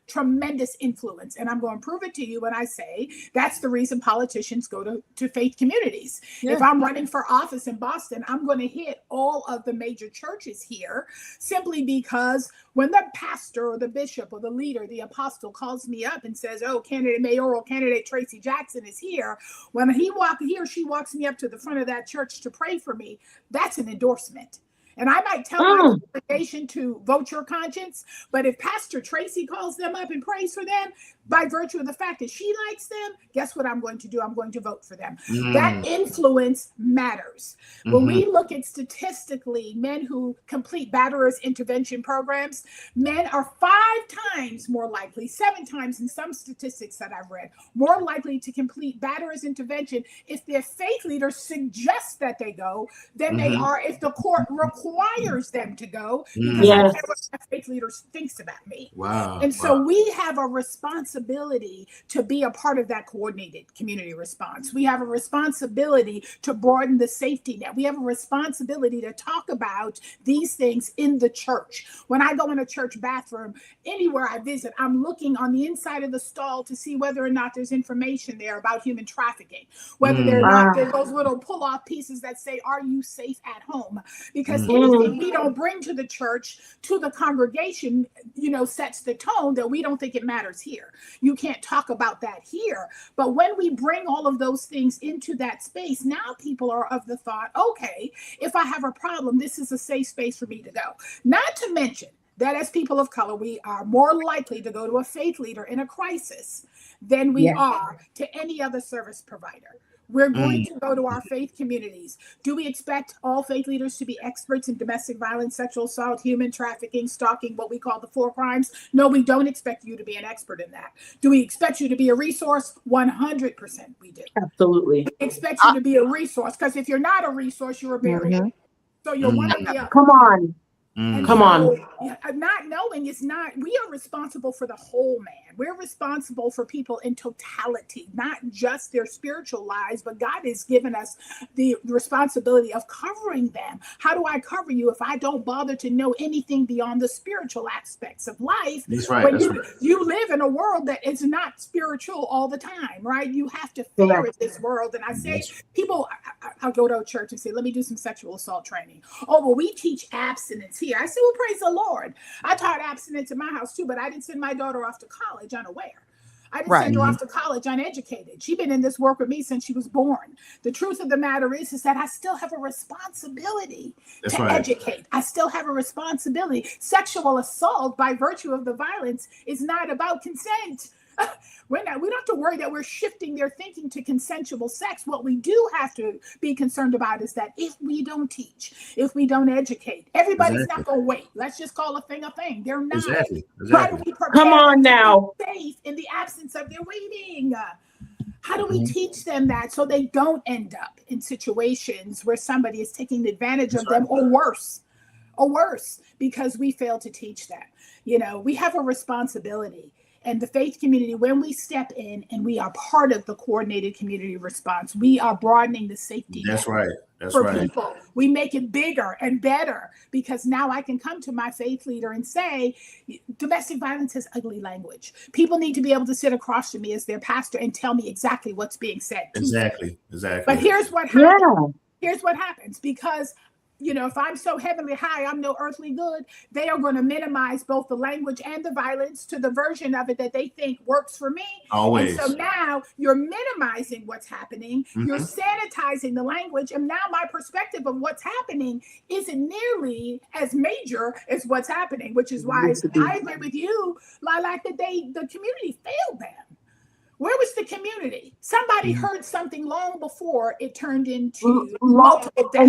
tremendous influence. And I'm going to prove it to you when I say that's the reason politicians go to faith communities. If I'm running for office in Boston, I'm going to hit all of the major churches here simply because when the pastor or the bishop or the leader, the apostle calls me up and says, oh, mayoral candidate Tracy Jackson is here. When he or she walks me up to the front of that church to pray for me, that's an endorsement. And I might tell my congregation to vote your conscience, but if Pastor Tracy calls them up and prays for them, by virtue of the fact that she likes them, guess what I'm going to do? I'm going to vote for them. That influence matters. When we look at statistically men who complete batterers intervention programs, men are 5 times more likely, 7 times in some statistics that I've read, more likely to complete batterers intervention if their faith leader suggests that they go than they are if the court requires them to go, because I care what my faith leader thinks about me. And so we have a responsibility to be a part of that coordinated community response. We have a responsibility to broaden the safety net. We have a responsibility to talk about these things in the church. When I go in a church bathroom, anywhere I visit, I'm looking on the inside of the stall to see whether or not there's information there about human trafficking, whether they're not there's those little pull-off pieces that say, are you safe at home? Because anything we don't bring to the church, to the congregation, you know, sets the tone that we don't think it matters here. You can't talk about that here. But when we bring all of those things into that space, now people are of the thought, okay, if I have a problem, this is a safe space for me to go. Not to mention that as people of color, we are more likely to go to a faith leader in a crisis than we are to any other service provider. We're going to go to our faith communities. Do we expect all faith leaders to be experts in domestic violence, sexual assault, human trafficking, stalking, what we call the 4 crimes? No, we don't expect you to be an expert in that. Do we expect you to be a resource? 100% we do. Absolutely. We expect you to be a resource, because if you're not a resource, you're a barrier. So you're one of the other. Come on. And Come on. yeah, not knowing is not, we are responsible for the whole man. We're responsible for people in totality, not just their spiritual lives, but God has given us the responsibility of covering them. How do I cover you if I don't bother to know anything beyond the spiritual aspects of life? That's right. When That's you, right. you live in a world that is not spiritual all the time, right? You have to fare in this world. And I say, people, I'll go to a church and say, let me do some sexual assault training. Oh, well, we teach abstinence here. I say, well, praise the Lord. I taught abstinence in my house too, but I didn't send my daughter off to college unaware. I didn't send her off to college uneducated. She's been in this work with me since she was born. The truth of the matter is that I still have a responsibility to educate. I still have a responsibility. Sexual assault, by virtue of the violence, is not about consent. We don't have to worry that we're shifting their thinking to consensual sex. What we do have to be concerned about is that if we don't teach, if we don't educate, everybody's not going to wait. Let's just call a thing a thing. They're not. Exactly. How do we prepare Come on them now. to be safe in the absence of their waiting? How do we teach them that so they don't end up in situations where somebody is taking advantage of them or worse, because we fail to teach them? You know, we have a responsibility. And the faith community, when we step in and we are part of the coordinated community response, we are broadening the safety net for people. We make it bigger and better, because now I can come to my faith leader and say, domestic violence is ugly language. People need to be able to sit across from me as their pastor and tell me exactly what's being said. Exactly. But here's what happens. Here's what happens, because you know, if I'm so heavenly high, I'm no earthly good, they are going to minimize both the language and the violence to the version of it that they think works for me. Always. And so now you're minimizing what's happening. You're sanitizing the language. And now my perspective of what's happening isn't nearly as major as what's happening, which is why I agree with you, Lilac, that the community failed them. Where was the community? Somebody heard something long before it turned into multiple deaths.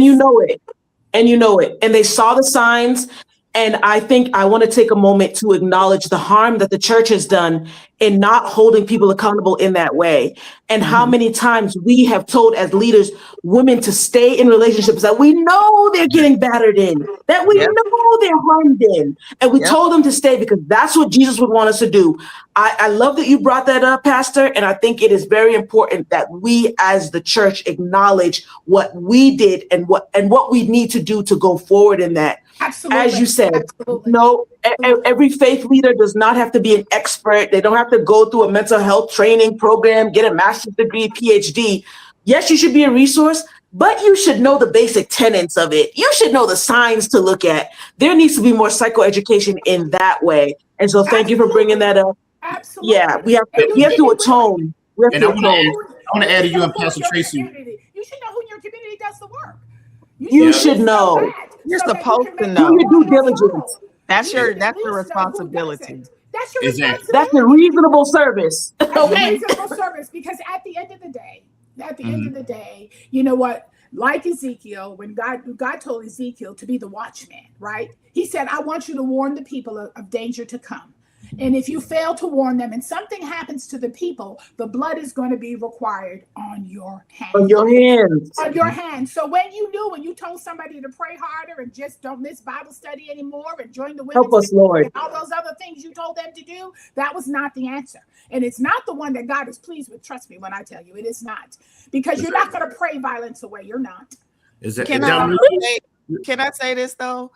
And you know it. And they saw the signs. And I think I want to take a moment to acknowledge the harm that the church has done in not holding people accountable in that way. And how many times we have told as leaders, women to stay in relationships that we know they're getting battered in, that we know they're harmed in. And we told them to stay because that's what Jesus would want us to do. I love that you brought that up, Pastor. And I think it is very important that we as the church acknowledge what we did and what we need to do to go forward in that. Absolutely. As you said, no, every faith leader does not have to be an expert. They don't have to go through a mental health training program, get a master's degree, PhD. Yes, you should be a resource, but you should know the basic tenets of it. You should know the signs to look at. There needs to be more psychoeducation in that way. And so thank you for bringing that up. Absolutely. Yeah, we have to atone. We have to atone. I want to add to you and Pastor Tracy. You should know who in your community does the work. You should know. You're supposed to know. Do your due diligence. That's your responsibility. That's your responsibility. That's a reasonable service. Okay. Reasonable service, because at the end of the day, you know what? Like Ezekiel, when God told Ezekiel to be the watchman, right? He said, I want you to warn the people of danger to come. And if you fail to warn them and something happens to the people, the blood is going to be required on your hands. On your hands. On your hands. So when you told somebody to pray harder and just don't miss Bible study anymore and join the women's help us, Lord, and all those other things you told them to do, that was not the answer. And it's not the one that God is pleased with. Trust me when I tell you, it is not. Because you're not going to pray violence away. You're not. Can I say this though?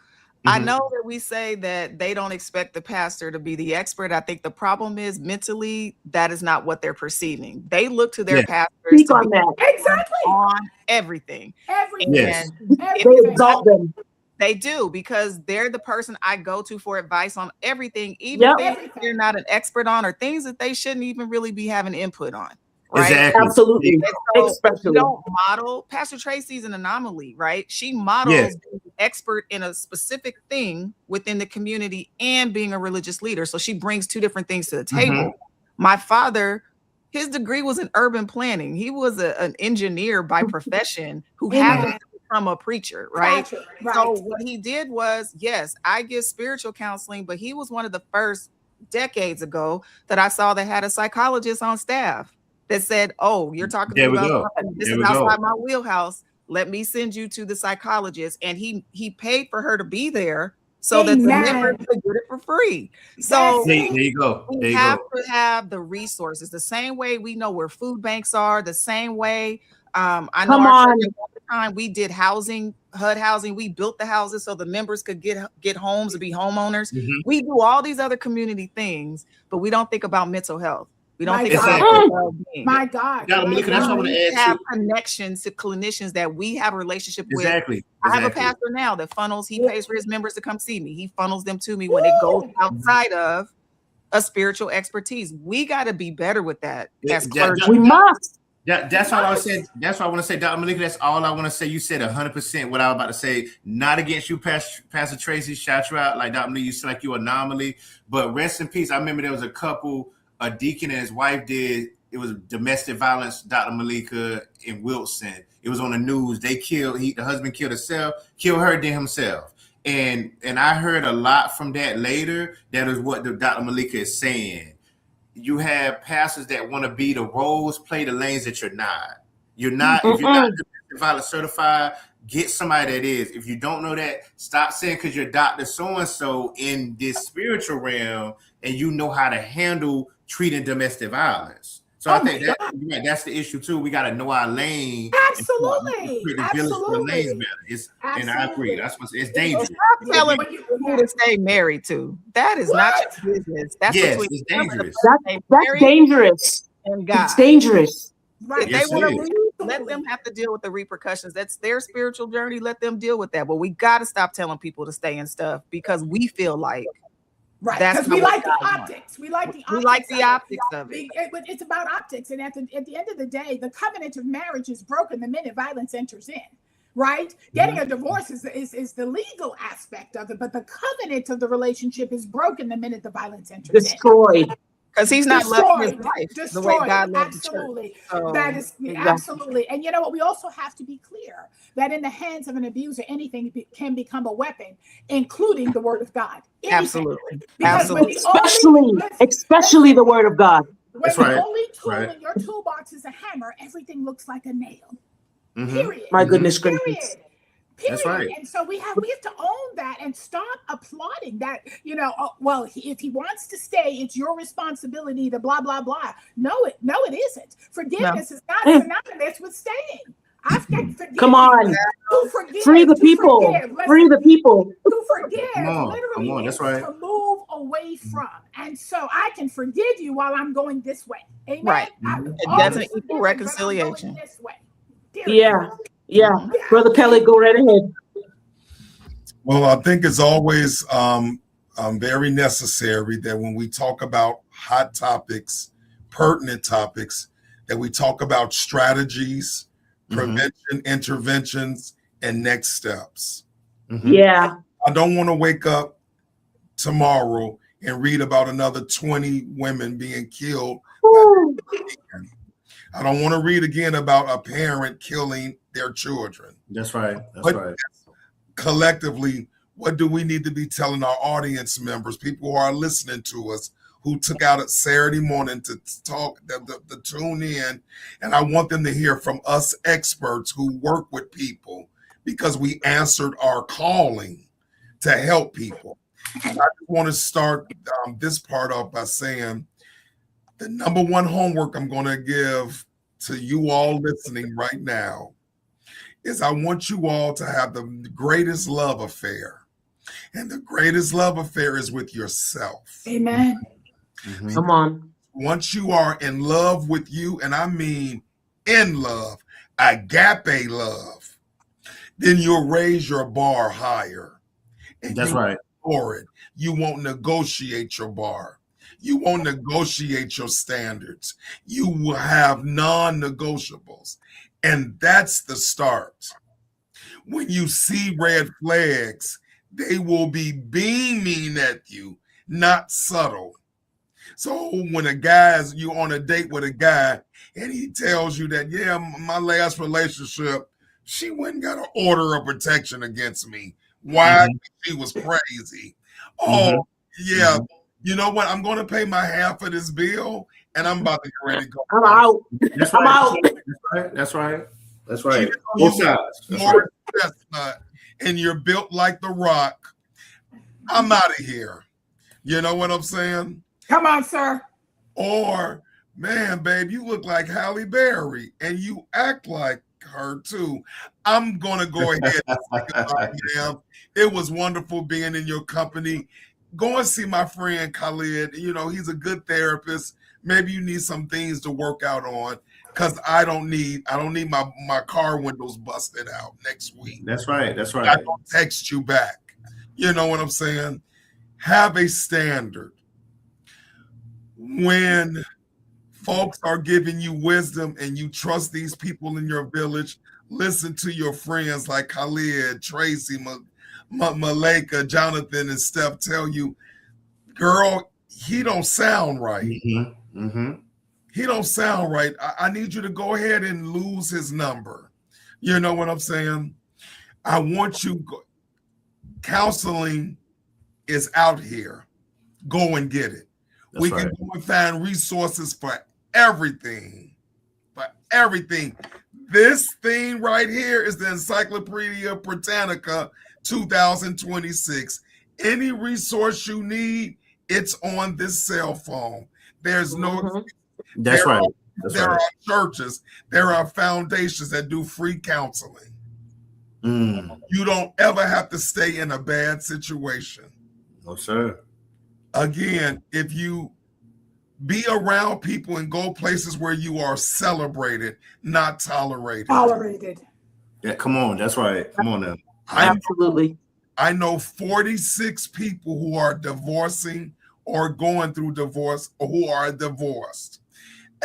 I know that we say that they don't expect the pastor to be the expert. I think the problem is mentally, that is not what they're perceiving. They look to their pastors to on that. Exactly. On everything. Yes. They exalt them. They do, because they're the person I go to for advice on everything, even if they're not an expert on, or things that they shouldn't even really be having input on. Right? Exactly. Absolutely. So you don't model. Pastor Tracy's an anomaly, right? She models being an expert in a specific thing within the community and being a religious leader. So she brings two different things to the table. My father, his degree was in urban planning. He was an engineer by profession who happened to become a preacher, right? So what he did was, yes, I give spiritual counseling, but he was one of the first decades ago that I saw that had a psychologist on staff that said, oh, you're talking about this is outside my wheelhouse. Let me send you to the psychologist. And he paid for her to be there so that the Amen. members could get it for free. So There you go. There we you have go. to have the resources the same way we know where food banks are, the same way. I know Come our on. church at the time we did housing, HUD housing. We built the houses so the members could get homes and be homeowners. Mhm. We do all these other community things, but we don't think about mental health. We don't My think God. about their well-being. My God. Dr. My Malika, that's what I God. want to We add have to. connections to clinicians that we have a relationship with. Exactly. I have a Exactly. pastor now that funnels, he pays for his members to come see me. He funnels them to me when it goes outside of a spiritual expertise. We got to be better with that as clergy. We must. That's all I was saying. That's what I want to say, Dr. Malika. That's all I want to say. You said 100% what I was about to say. Not against you, Pastor Tracy. Shout you out. Like Dr. Malika, you said like you anomaly. But rest in peace. I remember there was a couple, a deacon and his wife did. It was domestic violence, Dr. Malika in Wilson. It was on the news. They killed. The husband killed her, then himself. And I heard a lot from that later. That is what Dr. Malika is saying. You have pastors that want to be the roles, play the lanes that you're not. You're not. If you're not domestic violence certified, get somebody that is. If you don't know that, stop saying because you're Dr. So-and-so in this spiritual realm and you know how to handle treating domestic violence. So I think that's the issue too. We got to know our lane. Absolutely. Absolutely. And I agree. That's what it's dangerous. Stop telling people to stay married to. That is not your business. That's it's dangerous. That's dangerous. And God. It's dangerous. Right. If they want to leave, let them have to deal with the repercussions. That's their spiritual journey. Let them deal with that. But we got to stop telling people to stay in stuff because we feel like because we like the optics. We like the optics. We like the optics of it. It's about optics. And at the end of the day, the covenant of marriage is broken the minute violence enters in. Right? Getting a divorce is the legal aspect of it, but the covenant of the relationship is broken the minute the violence enters in. Destroyed. Because he's not loving his wife the way God loved absolutely. the church. That is absolutely. And you know what? We also have to be clear that in the hands of an abuser, anything can become a weapon, including the word of God. Anything. Absolutely. Because especially the word of God. When the only tool in your toolbox is a hammer, everything looks like a nail. Period. My goodness gracious. Period. That's right. And so we have to own that and stop applauding that. You know, if he wants to stay, it's your responsibility to blah blah blah. No, it isn't. Forgiveness is not synonymous with staying. I've got forgiveness. Come on, free the people. Free the people. To forgive, literally, that's right. To move away from, and so I can forgive you while I'm going this way. Amen. Right. It doesn't equal reconciliation. This way. Yeah. Brother Kelly, go right ahead. Well, I think it's always very necessary that when we talk about hot topics, pertinent topics, that we talk about strategies, prevention, interventions, and next steps. Yeah. I don't want to wake up tomorrow and read about another 20 women being killed. I don't want to read again about a parent killing their children. That's right. That's right. Collectively, what do we need to be telling our audience members, people who are listening to us, who took out a Saturday morning to talk, to tune in, and I want them to hear from us experts who work with people because we answered our calling to help people. And I just want to start this part off by saying the number one homework I'm going to give to you all listening right now is I want you all to have the greatest love affair. And the greatest love affair is with yourself. Amen. Come on. Once you are in love with you, and I mean in love, agape love, then you'll raise your bar higher. And that's right. For it. You won't negotiate your bar. You won't negotiate your standards. You will have non-negotiables. And that's the start. When you see red flags, they will be beaming at you, not subtle. So when you're on a date with a guy and he tells you that, yeah, my last relationship, she went and got an order of protection against me. Why? She was crazy. Oh, yeah. You know what? I'm going to pay my half of this bill and I'm about to get ready to go. I'm out. That's I'm right. out. That's right. Both sides. More chestnut, and you're built like the rock. I'm out of here. You know what I'm saying? Come on, sir. Or, man, babe, you look like Halle Berry and you act like her too. I'm going to go ahead and say goodbye, ma'am. It was wonderful being in your company. Go and see my friend Khalid. You know, he's a good therapist. Maybe you need some things to work out on, because I don't need my car windows busted out next week. That's right. That's right. I don't text you back. You know what I'm saying? Have a standard. When folks are giving you wisdom and you trust these people in your village, listen to your friends like Khalid, Tracy, Malika, Jonathan, and Steph tell you, girl, he don't sound right. Mm-hmm. Mm-hmm. He don't sound right. I need you to go ahead and lose his number. You know what I'm saying? I want you, counseling is out here. Go and get it. That's We right. can go and find resources for everything. For everything. This thing right here is the Encyclopedia Britannica 2026. Any resource you need, it's on this cell phone. There's no. That's right. That's there right. are churches, there are foundations that do free counseling. You don't ever have to stay in a bad situation. No, sir. Again, if you be around people and go places where you are celebrated, not tolerated. Tolerated. Yeah, come on. That's right. Come on now. Absolutely. I know 46 people who are divorcing or going through divorce or who are divorced.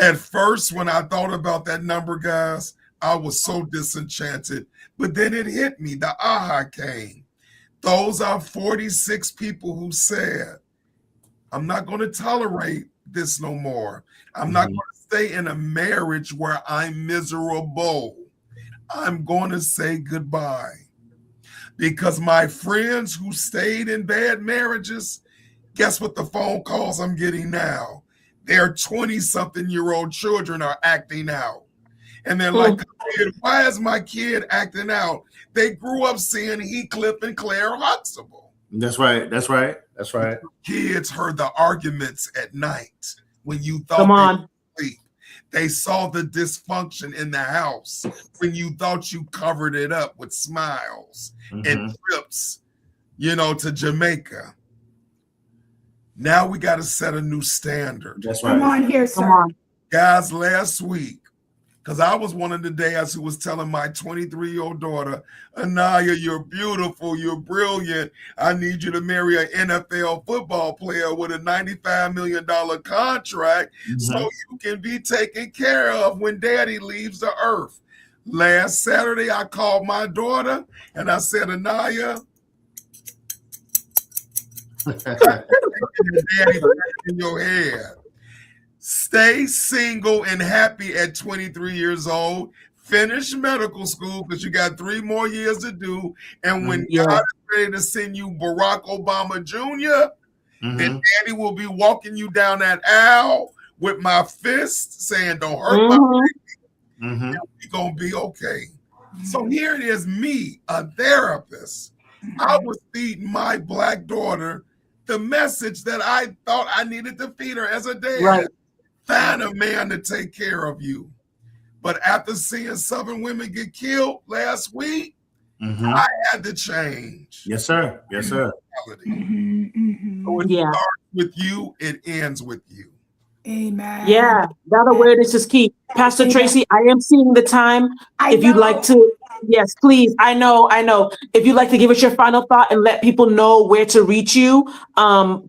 At first, when I thought about that number, guys, I was so disenchanted. But then it hit me. The aha came. Those are 46 people who said, I'm not going to tolerate this no more. I'm not going to stay in a marriage where I'm miserable. I'm going to say goodbye. Because my friends who stayed in bad marriages, guess what the phone calls I'm getting now? Their 20-something-year-old children are acting out. And they're like, why is my kid acting out? They grew up seeing Heathcliff and Claire Huxtable. That's right. That's right. That's right. Kids heard the arguments at night when you thought Come on. they were asleep. They saw the dysfunction in the house when you thought you covered it up with smiles and trips, to Jamaica. Now we got to set a new standard. That's right. Come on here, sir. Come on. Guys, last week, because I was one of the dads who was telling my 23-year-old daughter, Anaya, you're beautiful, you're brilliant. I need you to marry an NFL football player with a $95 million contract so you can be taken care of when daddy leaves the earth. Last Saturday, I called my daughter and I said, Anaya, daddy in your head. Stay single and happy at 23 years old. Finish medical school because you got 3 more years to do. And when God is ready to send you Barack Obama Jr., then daddy will be walking you down that aisle with my fist saying, don't hurt my baby. And we're going to be okay. So here it is, me, a therapist. I was feeding my Black daughter the message that I thought I needed to feed her as a dad. Right. Find a man to take care of you. But after seeing Southern women get killed last week, I had to change. Yes, sir. Yes, sir. So it starts with you, it ends with you. Amen. Yeah, that awareness is key. Pastor Tracy, I am seeing the time. If you'd like to, yes, please. I know. If you'd like to give us your final thought and let people know where to reach you,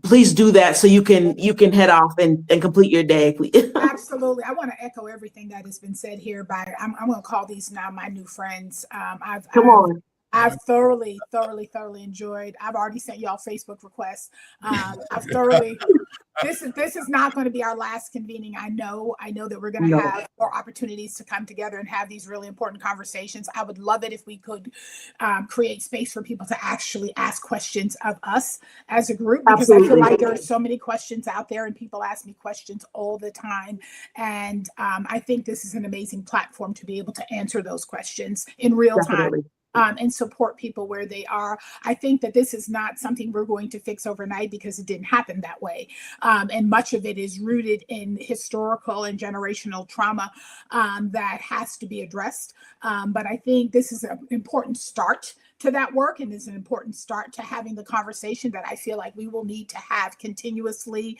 please do that so you can head off and complete your day, please. Absolutely. I want to echo everything that has been said here by, I'm going to call these now my new friends. I've thoroughly enjoyed. I've already sent y'all Facebook requests. I've thoroughly. This is not going to be our last convening. I know that we're going to have more opportunities to come together and have these really important conversations. I would love it if we could create space for people to actually ask questions of us as a group, because I feel like there are so many questions out there and people ask me questions all the time. And I think this is an amazing platform to be able to answer those questions in real time. and support people where they are. I think that this is not something we're going to fix overnight because it didn't happen that way. And much of it is rooted in historical and generational trauma that has to be addressed. But I think this is an important start to that work, and is an important start to having the conversation that I feel like we will need to have continuously,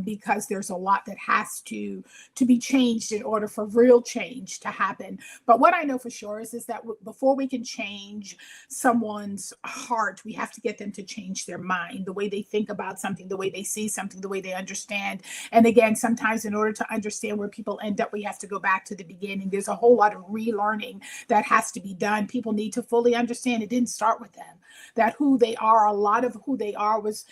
because there's a lot that has to be changed in order for real change to happen. But what I know for sure is that before we can change someone's heart, we have to get them to change their mind, the way they think about something, the way they see something, the way they understand. And again, sometimes in order to understand where people end up, we have to go back to the beginning. There's a whole lot of relearning that has to be done. People need to fully understand it didn't start with them, that who they are, a lot of who they are was,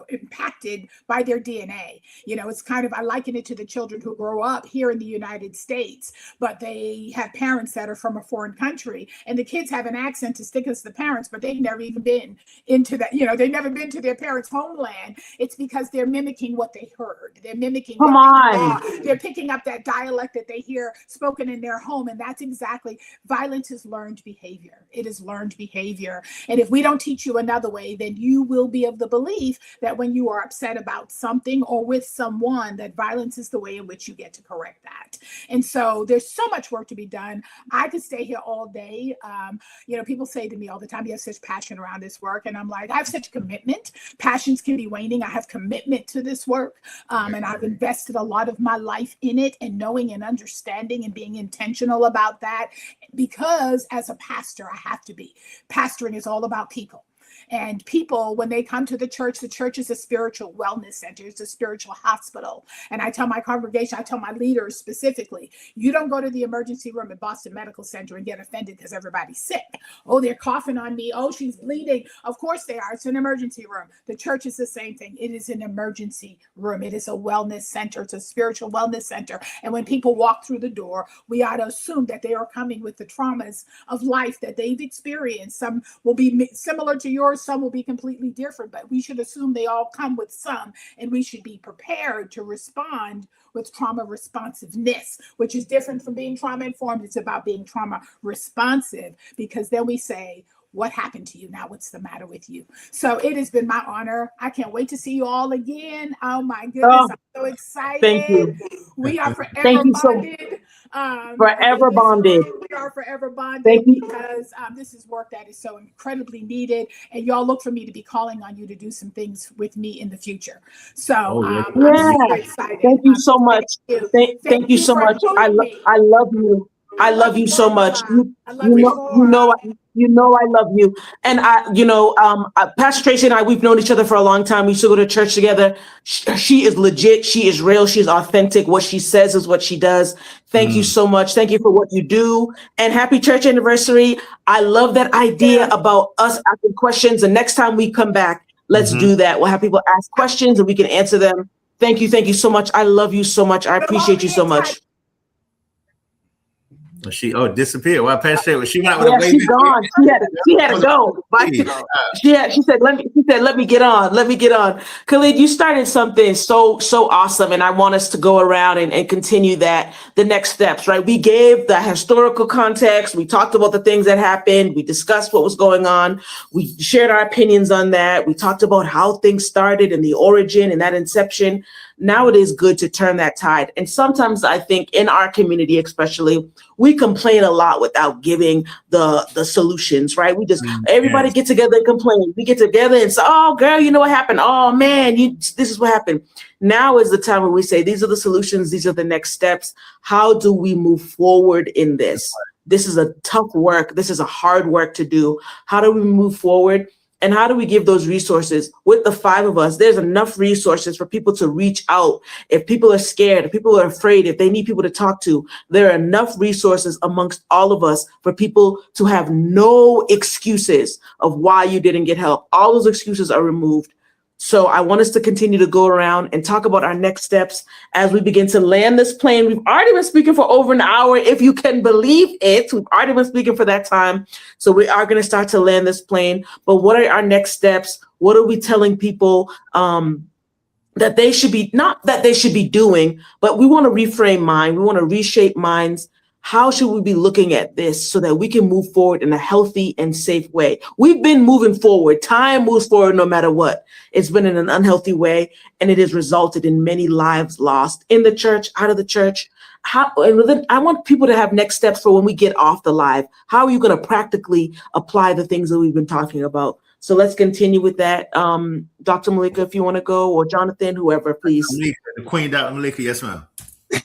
impacted by their DNA. It's kind of, I liken it to the children who grow up here in the United States, but they have parents that are from a foreign country, and the kids have an accent as thick as the parents, but they've never even been into that, they've never been to their parents' homeland. It's because they're mimicking what they heard. They're mimicking Come on. They're picking up that dialect that they hear spoken in their home. And that's exactly, violence is learned behavior. It is learned behavior. And if we don't teach you another way, then you will be of the belief that when you are upset about something or with someone, that violence is the way in which you get to correct that. And so there's so much work to be done. I could stay here all day. People say to me all the time, you have such passion around this work. And I'm like, I have such commitment. Passions can be waning. I have commitment to this work. And I've invested a lot of my life in it, and knowing and understanding and being intentional about that, because as a pastor, I have to be. Pastoring is all about people. And people, when they come to the church is a spiritual wellness center. It's a spiritual hospital. And I tell my congregation, I tell my leaders specifically, you don't go to the emergency room at Boston Medical Center and get offended because everybody's sick. Oh, they're coughing on me. Oh, she's bleeding. Of course they are. It's an emergency room. The church is the same thing. It is an emergency room. It is a wellness center. It's a spiritual wellness center. And when people walk through the door, we ought to assume that they are coming with the traumas of life that they've experienced. Some will be similar to yours. Some will be completely different, but we should assume they all come with some, and we should be prepared to respond with trauma responsiveness, which is different from being trauma informed. It's about being trauma responsive, because then we say, what happened to you? Now, what's the matter with you? So it has been my honor. I can't wait to see you all again. Oh my goodness, I'm so excited. Thank you. We are forever Thank you bonded. Forever bonded. We are forever bonded. Thank you. Because this is work that is so incredibly needed, and y'all look for me to be calling on you to do some things with me in the future. So I'm super excited. Thank you so much. Thank you so for much. I love you. I love you so much. You know I love you. And Pastor Tracy and I, we've known each other for a long time. We used to go to church together. She is legit. She is real. She's authentic. What she says is what she does. Thank you so much. Thank you for what you do. And happy church anniversary. I love that idea about us asking questions. The next time we come back, let's do that. We'll have people ask questions and we can answer them. Thank you. Thank you so much. I love you so much. I appreciate you so much. She disappeared. Well, Pastor, she went out with a she's gone. She had to go. She said, let me get on. Let me get on. Khalid, you started something so awesome, and I want us to go around and continue that, the next steps, right? We gave the historical context. We talked about the things that happened. We discussed what was going on. We shared our opinions on that. We talked about how things started and the origin and that inception. Now it is good to turn that tide. And sometimes I think in our community, especially, we complain a lot without giving the solutions, right? We just, everybody get together and complain. We get together and say, oh, girl, you know what happened? Oh, man, this is what happened. Now is the time when we say, these are the solutions. These are the next steps. How do we move forward in this? This is a tough work. This is a hard work to do. How do we move forward? And how do we give those resources? With the 5 of us, there's enough resources for people to reach out. If people are scared, if people are afraid, if they need people to talk to, there are enough resources amongst all of us for people to have no excuses of why you didn't get help. All those excuses are removed. So I want us to continue to go around and talk about our next steps as we begin to land this plane. We've already been speaking for over an hour, if you can believe it. We've already been speaking for that time. So we are going to start to land this plane. But what are our next steps? What are we telling people that they should be, not that they should be doing, but we want to reframe mind. We want to reshape minds. how should we be looking at this so that we can move forward in a healthy and safe way? We've been moving forward. Time moves forward no matter what. It's been in an unhealthy way, and it has resulted in many lives lost in the church, out of the church. I want people to have next steps for when we get off the live. How are you going to practically apply the things that we've been talking about? So let's continue with that. Dr. Malika, if you want to go, or Jonathan, whoever, please. Malika, the Queen, Dr. Malika, yes, ma'am.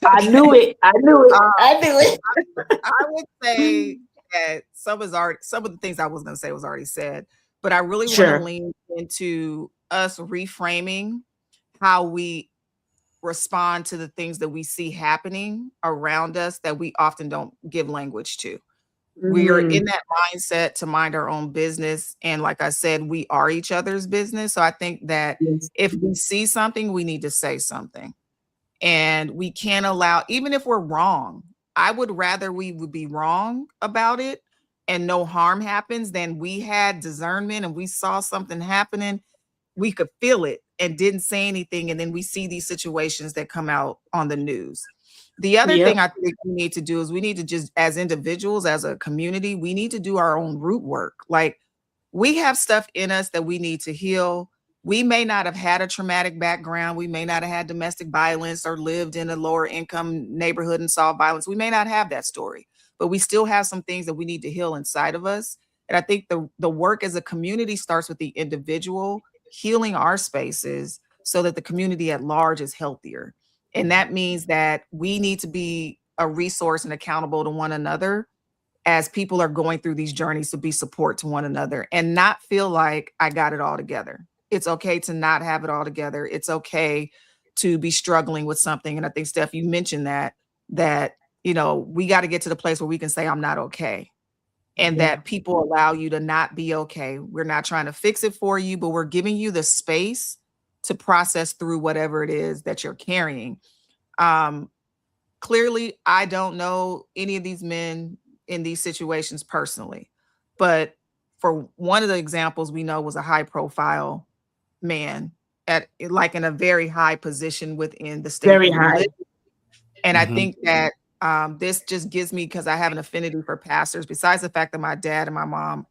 I knew it. I knew it. I would say that some of the things I was going to say was already said, but I really want to lean into us reframing how we respond to the things that we see happening around us that we often don't give language to. We are in that mindset to mind our own business. And like I said, we are each other's business. So I think that if we see something, we need to say something. And we can't allow, even if we're wrong, I would rather we would be wrong about it and no harm happens than we had discernment and we saw something happening. We could feel it and didn't say anything. And then we see these situations that come out on the news. The other thing I think we need to do is we need to just, as individuals, as a community, we need to do our own root work. Like, we have stuff in us that we need to heal. We may not have had a traumatic background. We may not have had domestic violence or lived in a lower income neighborhood and saw violence. We may not have that story, but we still have some things that we need to heal inside of us. And I think the work as a community starts with the individual healing our spaces so that the community at large is healthier. And that means that we need to be a resource and accountable to one another as people are going through these journeys, to be support to one another and not feel like I got it all together. It's okay to not have it all together. It's okay to be struggling with something. And I think, Steph, you mentioned that, you know, we got to get to the place where we can say, I'm not okay. And that people allow you to not be okay. We're not trying to fix it for you, but we're giving you the space to process through whatever it is that you're carrying. Clearly, I don't know any of these men in these situations personally, but for one of the examples we know was a high profile man at like in a very high position within the state. Very high. And I think that this just gives me, because I have an affinity for pastors, besides the fact that my dad and my mom,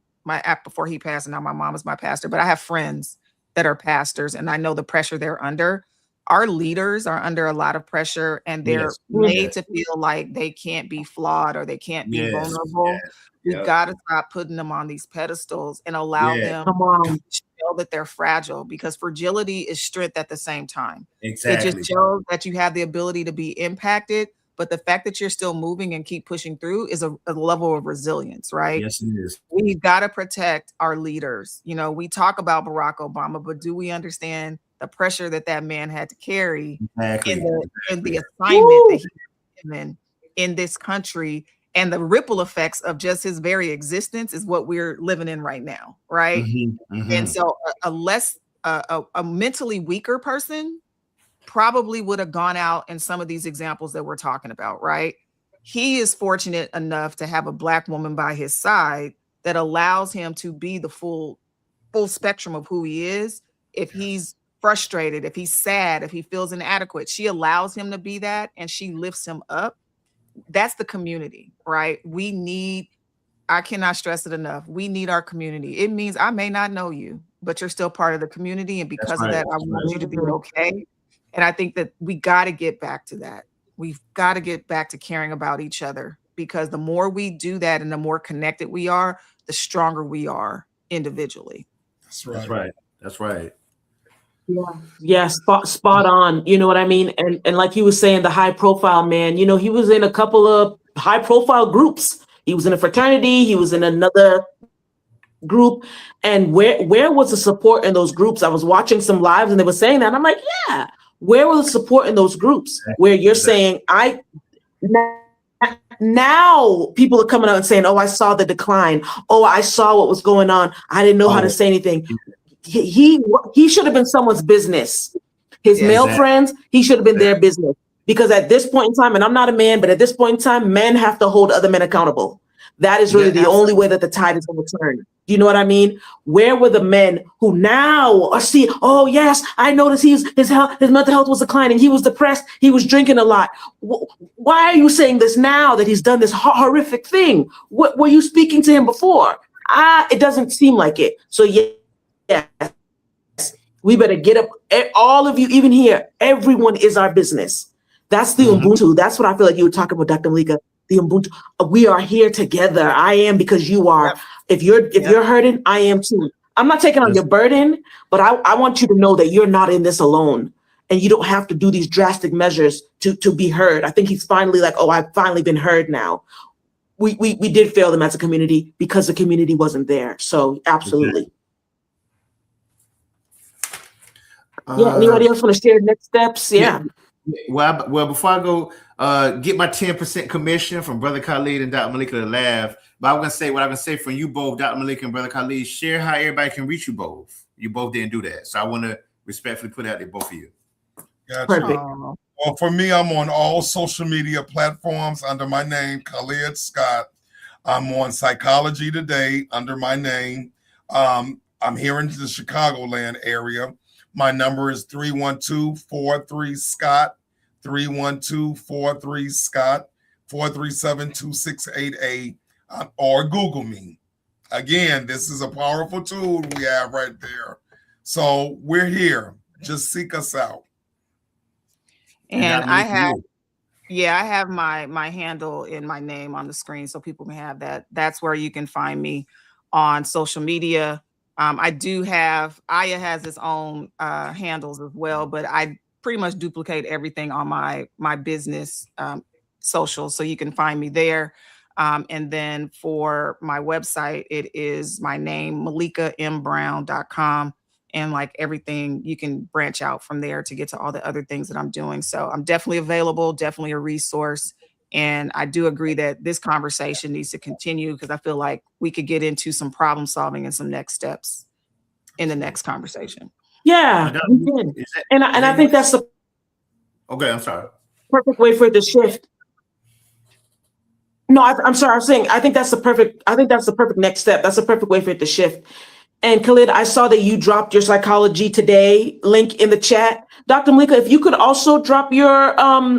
before he passed, and now my mom is my pastor, but I have friends that are pastors and I know the pressure they're under. Our leaders are under a lot of pressure and they're made to feel like they can't be flawed or they can't be vulnerable. We've got to stop putting them on these pedestals and allow them to show that they're fragile, because fragility is strength at the same time. It just shows that you have the ability to be impacted, but the fact that you're still moving and keep pushing through is a level of resilience, right? Yes, it is. We've got to protect our leaders. You know, we talk about Barack Obama, but do we understand the pressure that man had to carry in the assignment that he was given in this country, and the ripple effects of just his very existence is what we're living in right now, right? And so a mentally weaker person probably would have gone out in some of these examples that we're talking about, right? He is fortunate enough to have a Black woman by his side that allows him to be the full spectrum of who he is. If he's frustrated, if he's sad, if he feels inadequate, she allows him to be that and she lifts him up. That's the community, right? I cannot stress it enough. We need our community. It means I may not know you, but you're still part of the community. And because of that, I want you to be okay. And I think that we got to get back to that. We've got to get back to caring about each other, because the more we do that and the more connected we are, the stronger we are individually. That's right. Yeah, spot on. You know what I mean? And like he was saying, the high profile man, you know, he was in a couple of high profile groups. He was in a fraternity, he was in another group. And where was the support in those groups? I was watching some lives and they were saying that. And I'm like, yeah, where was the support in those groups where you're saying, now people are coming out and saying, oh, I saw the decline. Oh, I saw what was going on. I didn't know how to say anything. He should have been someone's business. His male friends, he should have been their business. Because at this point in time, and I'm not a man, but at this point in time, men have to hold other men accountable. That is really the only way that the tide is going to turn. Do you know what I mean? Where were the men who now are see, oh yes, I noticed his mental health was declining. He was depressed. He was drinking a lot. Why are you saying this now that he's done this horrific thing? What were you speaking to him before? It doesn't seem like it. So yes, we better get up. All of you, even here, everyone is our business. That's the Ubuntu. That's what I feel like you were talking about, Dr. Malika. The Ubuntu. We are here together. I am because you are. Yep. If you're hurting, I am too. I'm not taking on your burden, but I want you to know that you're not in this alone, and you don't have to do these drastic measures to be heard. I think he's finally like, oh, I've finally been heard now. We did fail them as a community because the community wasn't there. So absolutely. Yeah. Anybody else want to share next steps? Yeah. Well, before I go, get my 10% commission from Brother Khalid and Dr. Malika to laugh. But I'm gonna say what I'm gonna say from you both, Dr. Malika and Brother Khalid. Share how everybody can reach you both. You both didn't do that, so I want to respectfully put out there both of you. Gotcha. Perfect. Well, for me, I'm on all social media platforms under my name, Khalid Scott. I'm on Psychology Today under my name. I'm here in the Chicagoland area. My number is 312-43-SCOTT, 312-43-SCOTT, 437-2688, or Google me. Again, this is a powerful tool we have right there. So we're here. Just seek us out. And I have my handle in my name on the screen so people can have that. That's where you can find me on social media. I do have, Aya has its own handles as well, but I pretty much duplicate everything on my business socials, so you can find me there. And then for my website, it is my name, malikambrown.com. And like everything, you can branch out from there to get to all the other things that I'm doing. So I'm definitely available, definitely a resource. And I do agree that this conversation needs to continue because I feel like we could get into some problem solving and some next steps in the next conversation. Yeah, we did. And I think that's the okay. I'm sorry. Perfect way for it to shift. No, I'm sorry. I'm saying I think that's the perfect next step. That's the perfect way for it to shift. And Khalid, I saw that you dropped your Psychology Today link in the chat. Dr. Malika, if you could also drop your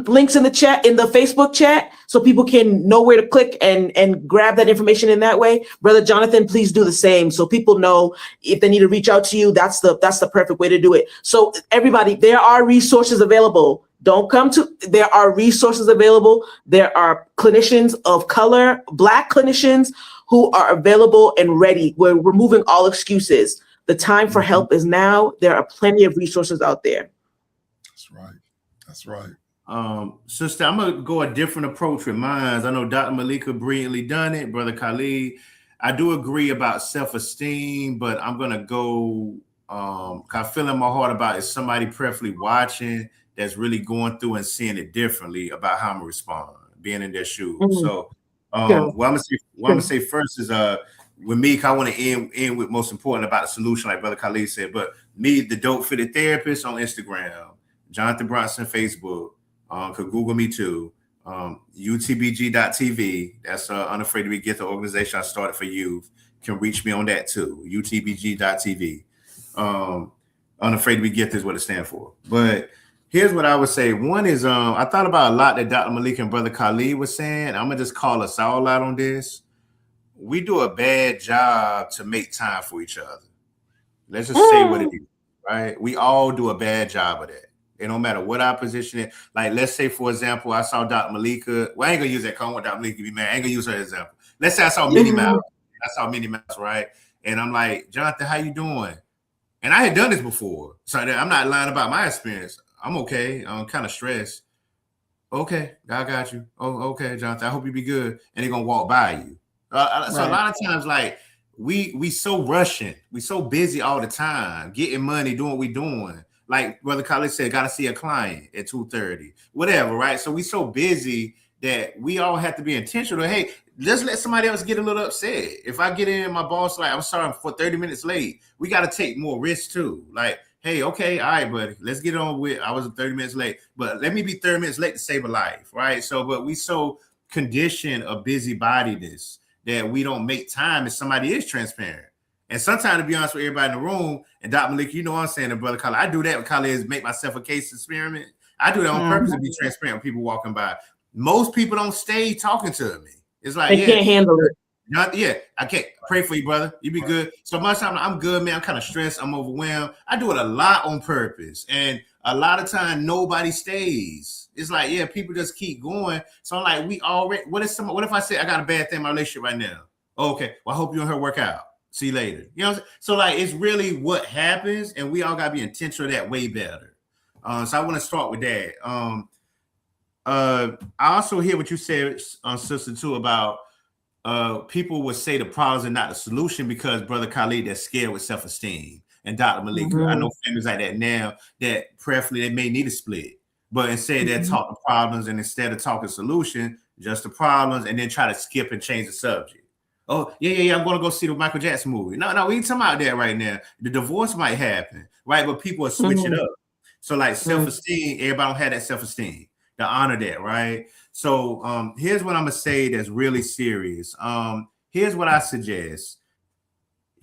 links in the chat, in the Facebook chat, so people can know where to click and grab that information in that way. Brother Jonathan, please do the same so people know if they need to reach out to you. That's the perfect way to do it. So everybody, there are resources available. There are resources available. There are clinicians of color, Black clinicians who are available and ready. We're removing all excuses. The time for help is now. There are plenty of resources out there. That's right. Sister, I'm gonna go a different approach with mine. I know Dr. Malika brilliantly done it, Brother Khalid. I do agree about self-esteem, but I'm gonna go. I feel in my heart about is somebody preferably watching that's really going through and seeing it differently about how I'm gonna respond, being in their shoes. So. What I'm gonna say first is with me, I want to end with most important about the solution, like Brother Khalid said. But me, the Dope Fitted Therapist on Instagram, Jonathan Bronson Facebook, could Google me too. UTBG.tv. That's Unafraid to Be Get, the organization I started for youth. Can reach me on that too. UTBG.tv. Unafraid to Be Get is what it stands for. But here's what I would say. One is I thought about a lot that Dr. Malik and Brother Khalid was saying. I'm gonna just call us all out on this. We do a bad job to make time for each other. Let's just say what it is, right? We all do a bad job of that. It don't matter what our position is. Like, let's say, for example, I saw Dr. Malika. Well, I ain't gonna use that. Call Dr. Malika to be mad. I ain't gonna use her as example. Let's say I saw Minnie Mouse. I saw Minnie Mouse, right? And I'm like, Jonathan, how you doing? And I had done this before, so I'm not lying about my experience. I'm okay. I'm kind of stressed. Okay, God got you. Oh, okay, Jonathan. I hope you be good. And they're gonna walk by you. So a lot of times, like we so rushing, we so busy all the time, getting money, doing what we doing. Like Brother Khalid said, gotta see a client at 2:30, whatever, right? So we so busy that we all have to be intentional. Hey, let's let somebody else get a little upset. If I get in, my boss like, I'm sorry, I'm for 30 minutes late. We got to take more risks too. Like, hey, okay, all right, buddy, let's get on with. I was 30 minutes late, but let me be 30 minutes late to save a life, right? So, but we so conditioned of busybodiness that we don't make time if somebody is transparent. And sometimes, to be honest with everybody in the room, and Dr. Malik, you know what I'm saying, and Brother Khalid, I do that with Khalid, make myself a case experiment. I do that on purpose to be transparent with people walking by. Most people don't stay talking to me. It's like, They can't handle it. I can't. Pray for you, brother. You be good. So much time I'm good, man. I'm kind of stressed. I'm overwhelmed. I do it a lot on purpose. And a lot of time nobody stays. It's like, yeah, people just keep going. So I'm like, what if I say I got a bad thing in my relationship right now? Oh, okay. Well, I hope you and her work out. See you later. You know what I'm saying? So like, it's really what happens, and we all gotta be intentional of that way better. So I want to start with that. I also hear what you said, sister, too, about people would say the problems are not the solution because Brother Khalid, they're scared with self-esteem. And Dr. Malika, I know families like that now that prayerfully they may need a split, but instead they're talking problems, and instead of talking solution, just the problems, and then try to skip and change the subject. Oh, yeah, I'm going to go see the Michael Jackson movie. No, we ain't talking about that right now. The divorce might happen, right? But people will switch it up. So like self-esteem, everybody don't have that self-esteem to honor that, right? So here's what I'm gonna say that's really serious. Here's what I suggest.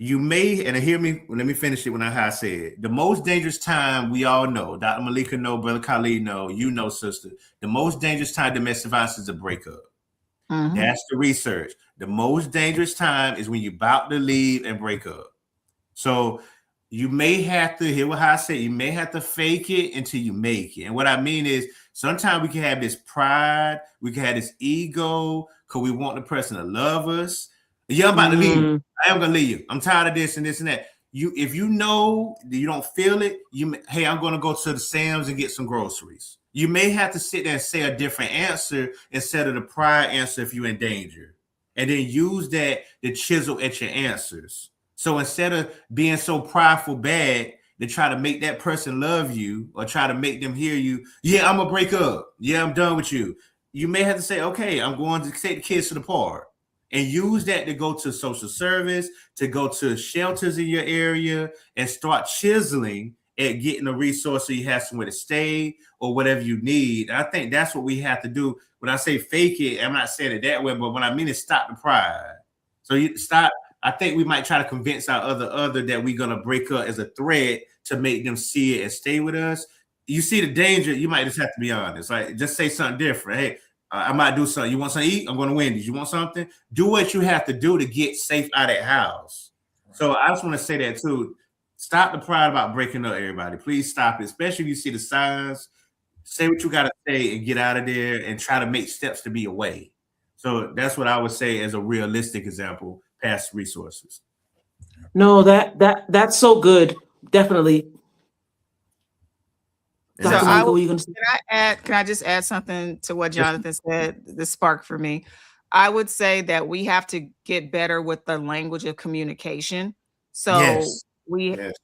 You may, and hear me, let me finish it when I say it. The most dangerous time, we all know, Dr. Malika know, Brother Khalid know, you know, sister, the most dangerous time domestic violence is a breakup. That's the research. The most dangerous time is when you're about to leave and break up. So you may have to, hear what I say, you may have to fake it until you make it. And what I mean is, sometimes we can have this pride, we can have this ego, because we want the person to love us. Yeah, I'm about to leave. I am gonna leave you. I'm tired of this and this and that. If you know that you don't feel it, hey, I'm gonna go to the Sam's and get some groceries. You may have to sit there and say a different answer instead of the pride answer if you're in danger. And then use that to chisel at your answers. So instead of being so prideful bad to try to make that person love you or try to make them hear you, yeah, I'm gonna break up. Yeah, I'm done with you. You may have to say, okay, I'm going to take the kids to the park, and use that to go to social service, to go to shelters in your area, and start chiseling at getting a resource so you have somewhere to stay or whatever you need. And I think that's what we have to do. When I say fake it, I'm not saying it that way, but what I mean is stop the pride. So you stop. I think we might try to convince our other that we're gonna break up as a threat to make them see it and stay with us. You see the danger, you might just have to be honest. Like, just say something different. Hey, I might do something. You want something to eat? I'm going to Wendy's. You want something? Do what you have to do to get safe out of that house. So I just want to say that too. Stop the pride about breaking up, everybody. Please stop it, especially if you see the signs. Say what you got to say and get out of there and try to make steps to be away. So that's what I would say as a realistic example, past resources. No, that's so good. Definitely. So Dr. Malika, what are you gonna say? Can I just add something to what Jonathan said? This sparked for me. I would say that we have to get better with the language of communication. So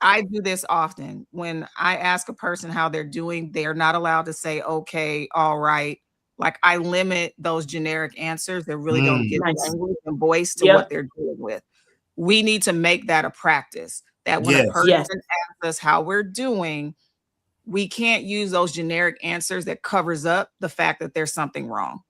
I do this often. When I ask a person how they're doing, they are not allowed to say, okay, all right. Like, I limit those generic answers that really don't give language and voice to what they're dealing with. We need to make that a practice, that when a person asks us how we're doing, we can't use those generic answers that covers up the fact that there's something wrong.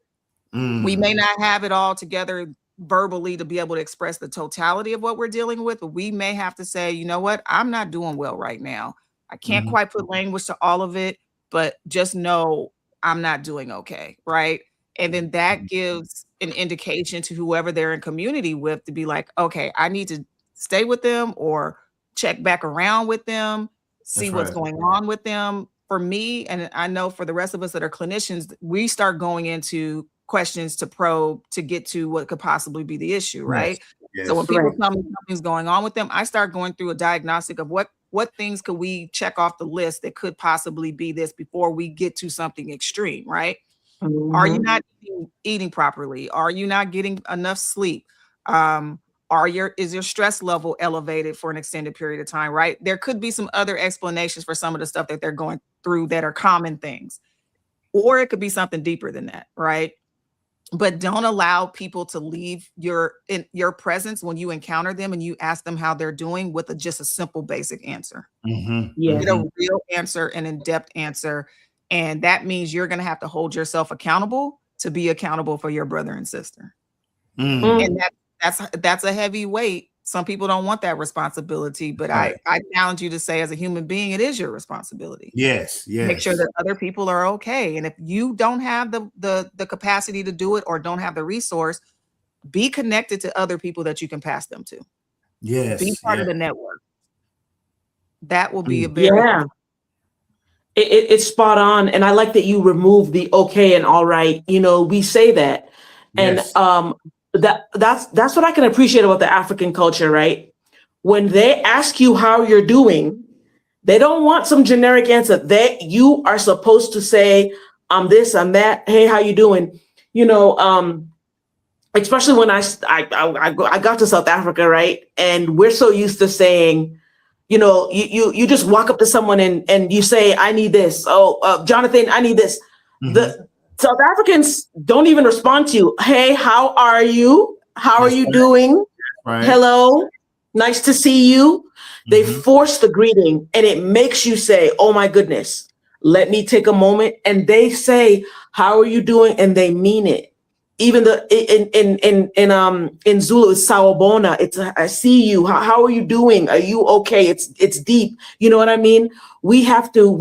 We may not have it all together verbally to be able to express the totality of what we're dealing with, but we may have to say, you know what, I'm not doing well right now. I can't quite put language to all of it, but just know I'm not doing okay, right? And then that gives an indication to whoever they're in community with to be like, okay, I need to stay with them or check back around with them, see what's going on with them. For me, and I know for the rest of us that are clinicians, we start going into questions to probe to get to what could possibly be the issue, right? So when people tell me something's going on with them, I start going through a diagnostic of what things could we check off the list that could possibly be this before we get to something extreme, right? Are you not eating properly? Are you not getting enough sleep? Is your stress level elevated for an extended period of time, right? There could be some other explanations for some of the stuff that they're going through that are common things, or it could be something deeper than that, right? But don't allow people to leave your presence when you encounter them and you ask them how they're doing with just a simple, basic answer. Get a real answer, an in-depth answer. And that means you're going to have to hold yourself accountable to be accountable for your brother and sister. And that's a heavy weight Some people don't want that responsibility, but Right. I challenge you to say, as a human being, it is your responsibility. Yes, Make sure yes. that other people are okay. And if you don't have the capacity to do it or don't have the resource, be connected to other people that you can pass them to. Yes, Be part of yes. the network. That will be a Mm. very Yeah. It's spot on. And I like that you remove the okay and all right. You know, we say that. And Yes. that's what I can appreciate about the African culture, right? When they ask you how you're doing, they don't want some generic answer. You are supposed to say, I'm this, I'm that. Hey, how you doing? You know, especially when I got to South Africa, right? And we're so used to saying, you know, you just walk up to someone and you say, I need this. Oh, Jonathan, I need this. Mhm. The South Africans don't even respond to you. Hey, how are you? How are That's you right. doing? Right. Hello, nice to see you. They Mhm. force the greeting and it makes you say, oh my goodness, let me take a moment. And they say, how are you doing? And they mean it. Even in Zulu, it's sawubona. It's I see you. How are you doing? Are you okay? It's deep. You know what I mean? We have to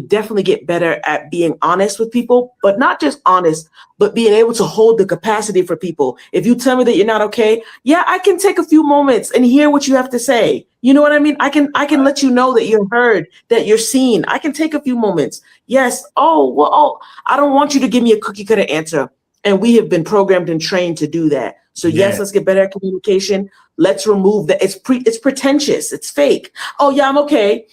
definitely get better at being honest with people, but not just honest, but being able to hold the capacity for people. If you tell me that you're not okay, yeah, I can take a few moments and hear what you have to say. You know what I mean? I can let you know that you're heard, that you're seen. I can take a few moments. Yes. I don't want you to give me a cookie cutter answer. And we have been programmed and trained to do that. So yes, Yeah. let's get better at communication. Let's remove that. It's pretentious. It's fake. Oh yeah, I'm okay.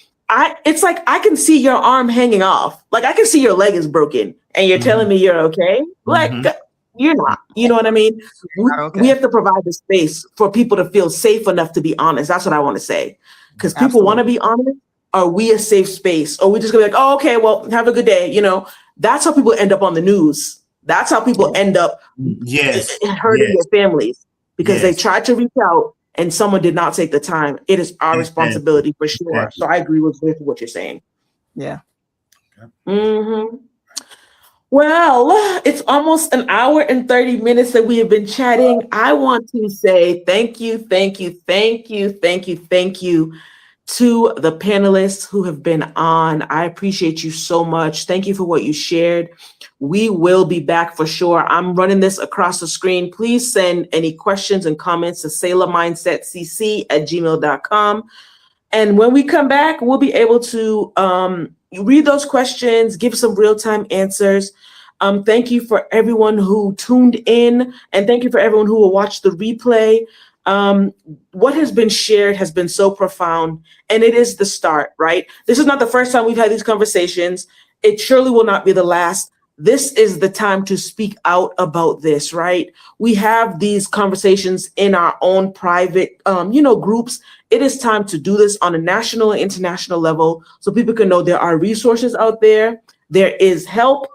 It's like I can see your arm hanging off. Like I can see your leg is broken and you're telling Mhm. me you're okay. Like Mhm. you're not. You know what I mean? not We okay. have to provide the space for people to feel safe enough to be honest. That's what I want to say. Because people want to be honest. Are we a safe space? Or we just gonna be like, oh, okay, well, have a good day. You know, that's how people end up on the news. That's how people end up Yes. hurting Yes. their families because they Yes. tried to reach out and someone did not take the time. It is our Exactly. responsibility for sure. Exactly. So I agree with what you're saying. Yeah. hmm Well, it's almost an hour and 30 minutes that we have been chatting. I want to say thank you, thank you, thank you, thank you, thank you to the panelists who have been on. I appreciate you so much. Thank you for what you shared. We will be back for sure. I'm running this across the screen. Please send any questions and comments to sailormindsetcc@gmail.com. And when we come back, we'll be able to read those questions, give some real-time answers. Thank you for everyone who tuned in, and thank you for everyone who will watch the replay. What has been shared has been so profound, and it is the start, right? This is not the first time we've had these conversations. It surely will not be the last. This is the time to speak out about this, right? We have these conversations in our own private, groups. It is time to do this on a national and international level so people can know there are resources out there, there is help,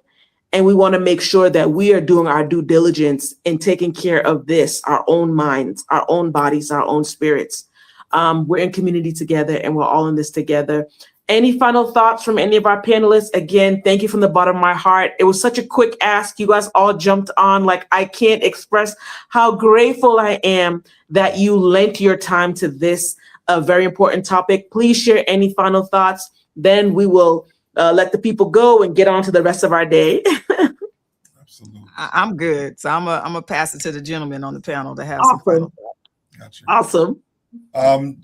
and we want to make sure that we are doing our due diligence in taking care of this, our own minds, our own bodies, our own spirits. We're in community together and we're all in this together. Any final thoughts from any of our panelists? Again, thank you from the bottom of my heart. It was such a quick ask. You guys all jumped on. Like, I can't express how grateful I am that you lent your time to this very important topic. Please share any final thoughts. Then we will let the people go and get on to the rest of our day. Absolutely. I'm good. So I'm a pass it to the gentleman on the panel to have some final thoughts. Gotcha. Awesome.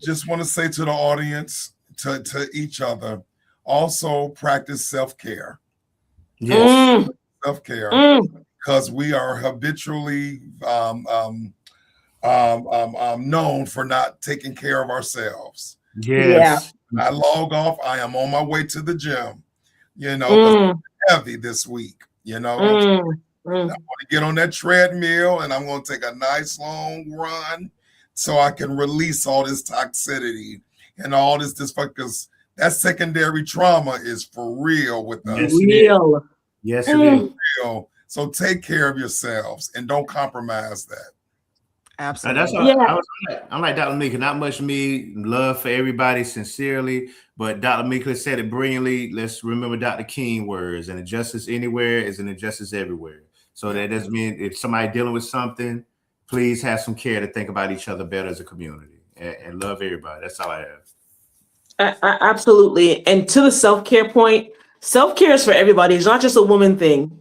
Just want to say to the audience, to each other, also practice self-care. Yes. Self-care, Mm. because we are habitually known for not taking care of ourselves. Yes. I log off. I am on my way to the gym, because I'm heavy this week, I want to get on that treadmill and I'm going to take a nice long run so I can release all this toxicity and all this dysfunction, because that secondary trauma is for real with us. Yes, it is. Real. Yes, it is. Real. So take care of yourselves and don't compromise that. Absolutely. That's all. I'm like Dr. Mika, not much me, love for everybody sincerely, but Dr. Mika said it brilliantly. Let's remember Dr. King words: an injustice anywhere is an injustice everywhere. So that doesn't mean if somebody dealing with something, please have some care to think about each other better as a community. and love everybody. That's all I have. Absolutely. And to the self-care point, self-care is for everybody. It's not just a woman thing.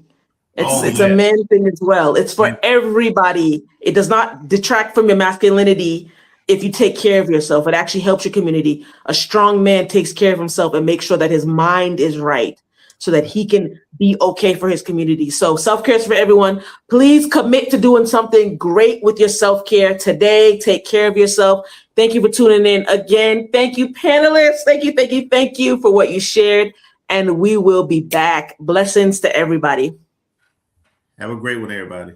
It's a man thing as well. It's for everybody. It does not detract from your masculinity if you take care of yourself. It actually helps your community. A strong man takes care of himself and makes sure that his mind is right so that he can be okay for his community. So self-care is for everyone. Please commit to doing something great with your self-care today. Take care of yourself. Thank you for tuning in again. Thank you, panelists. Thank you for what you shared. And we will be back. Blessings to everybody. Have a great one, everybody.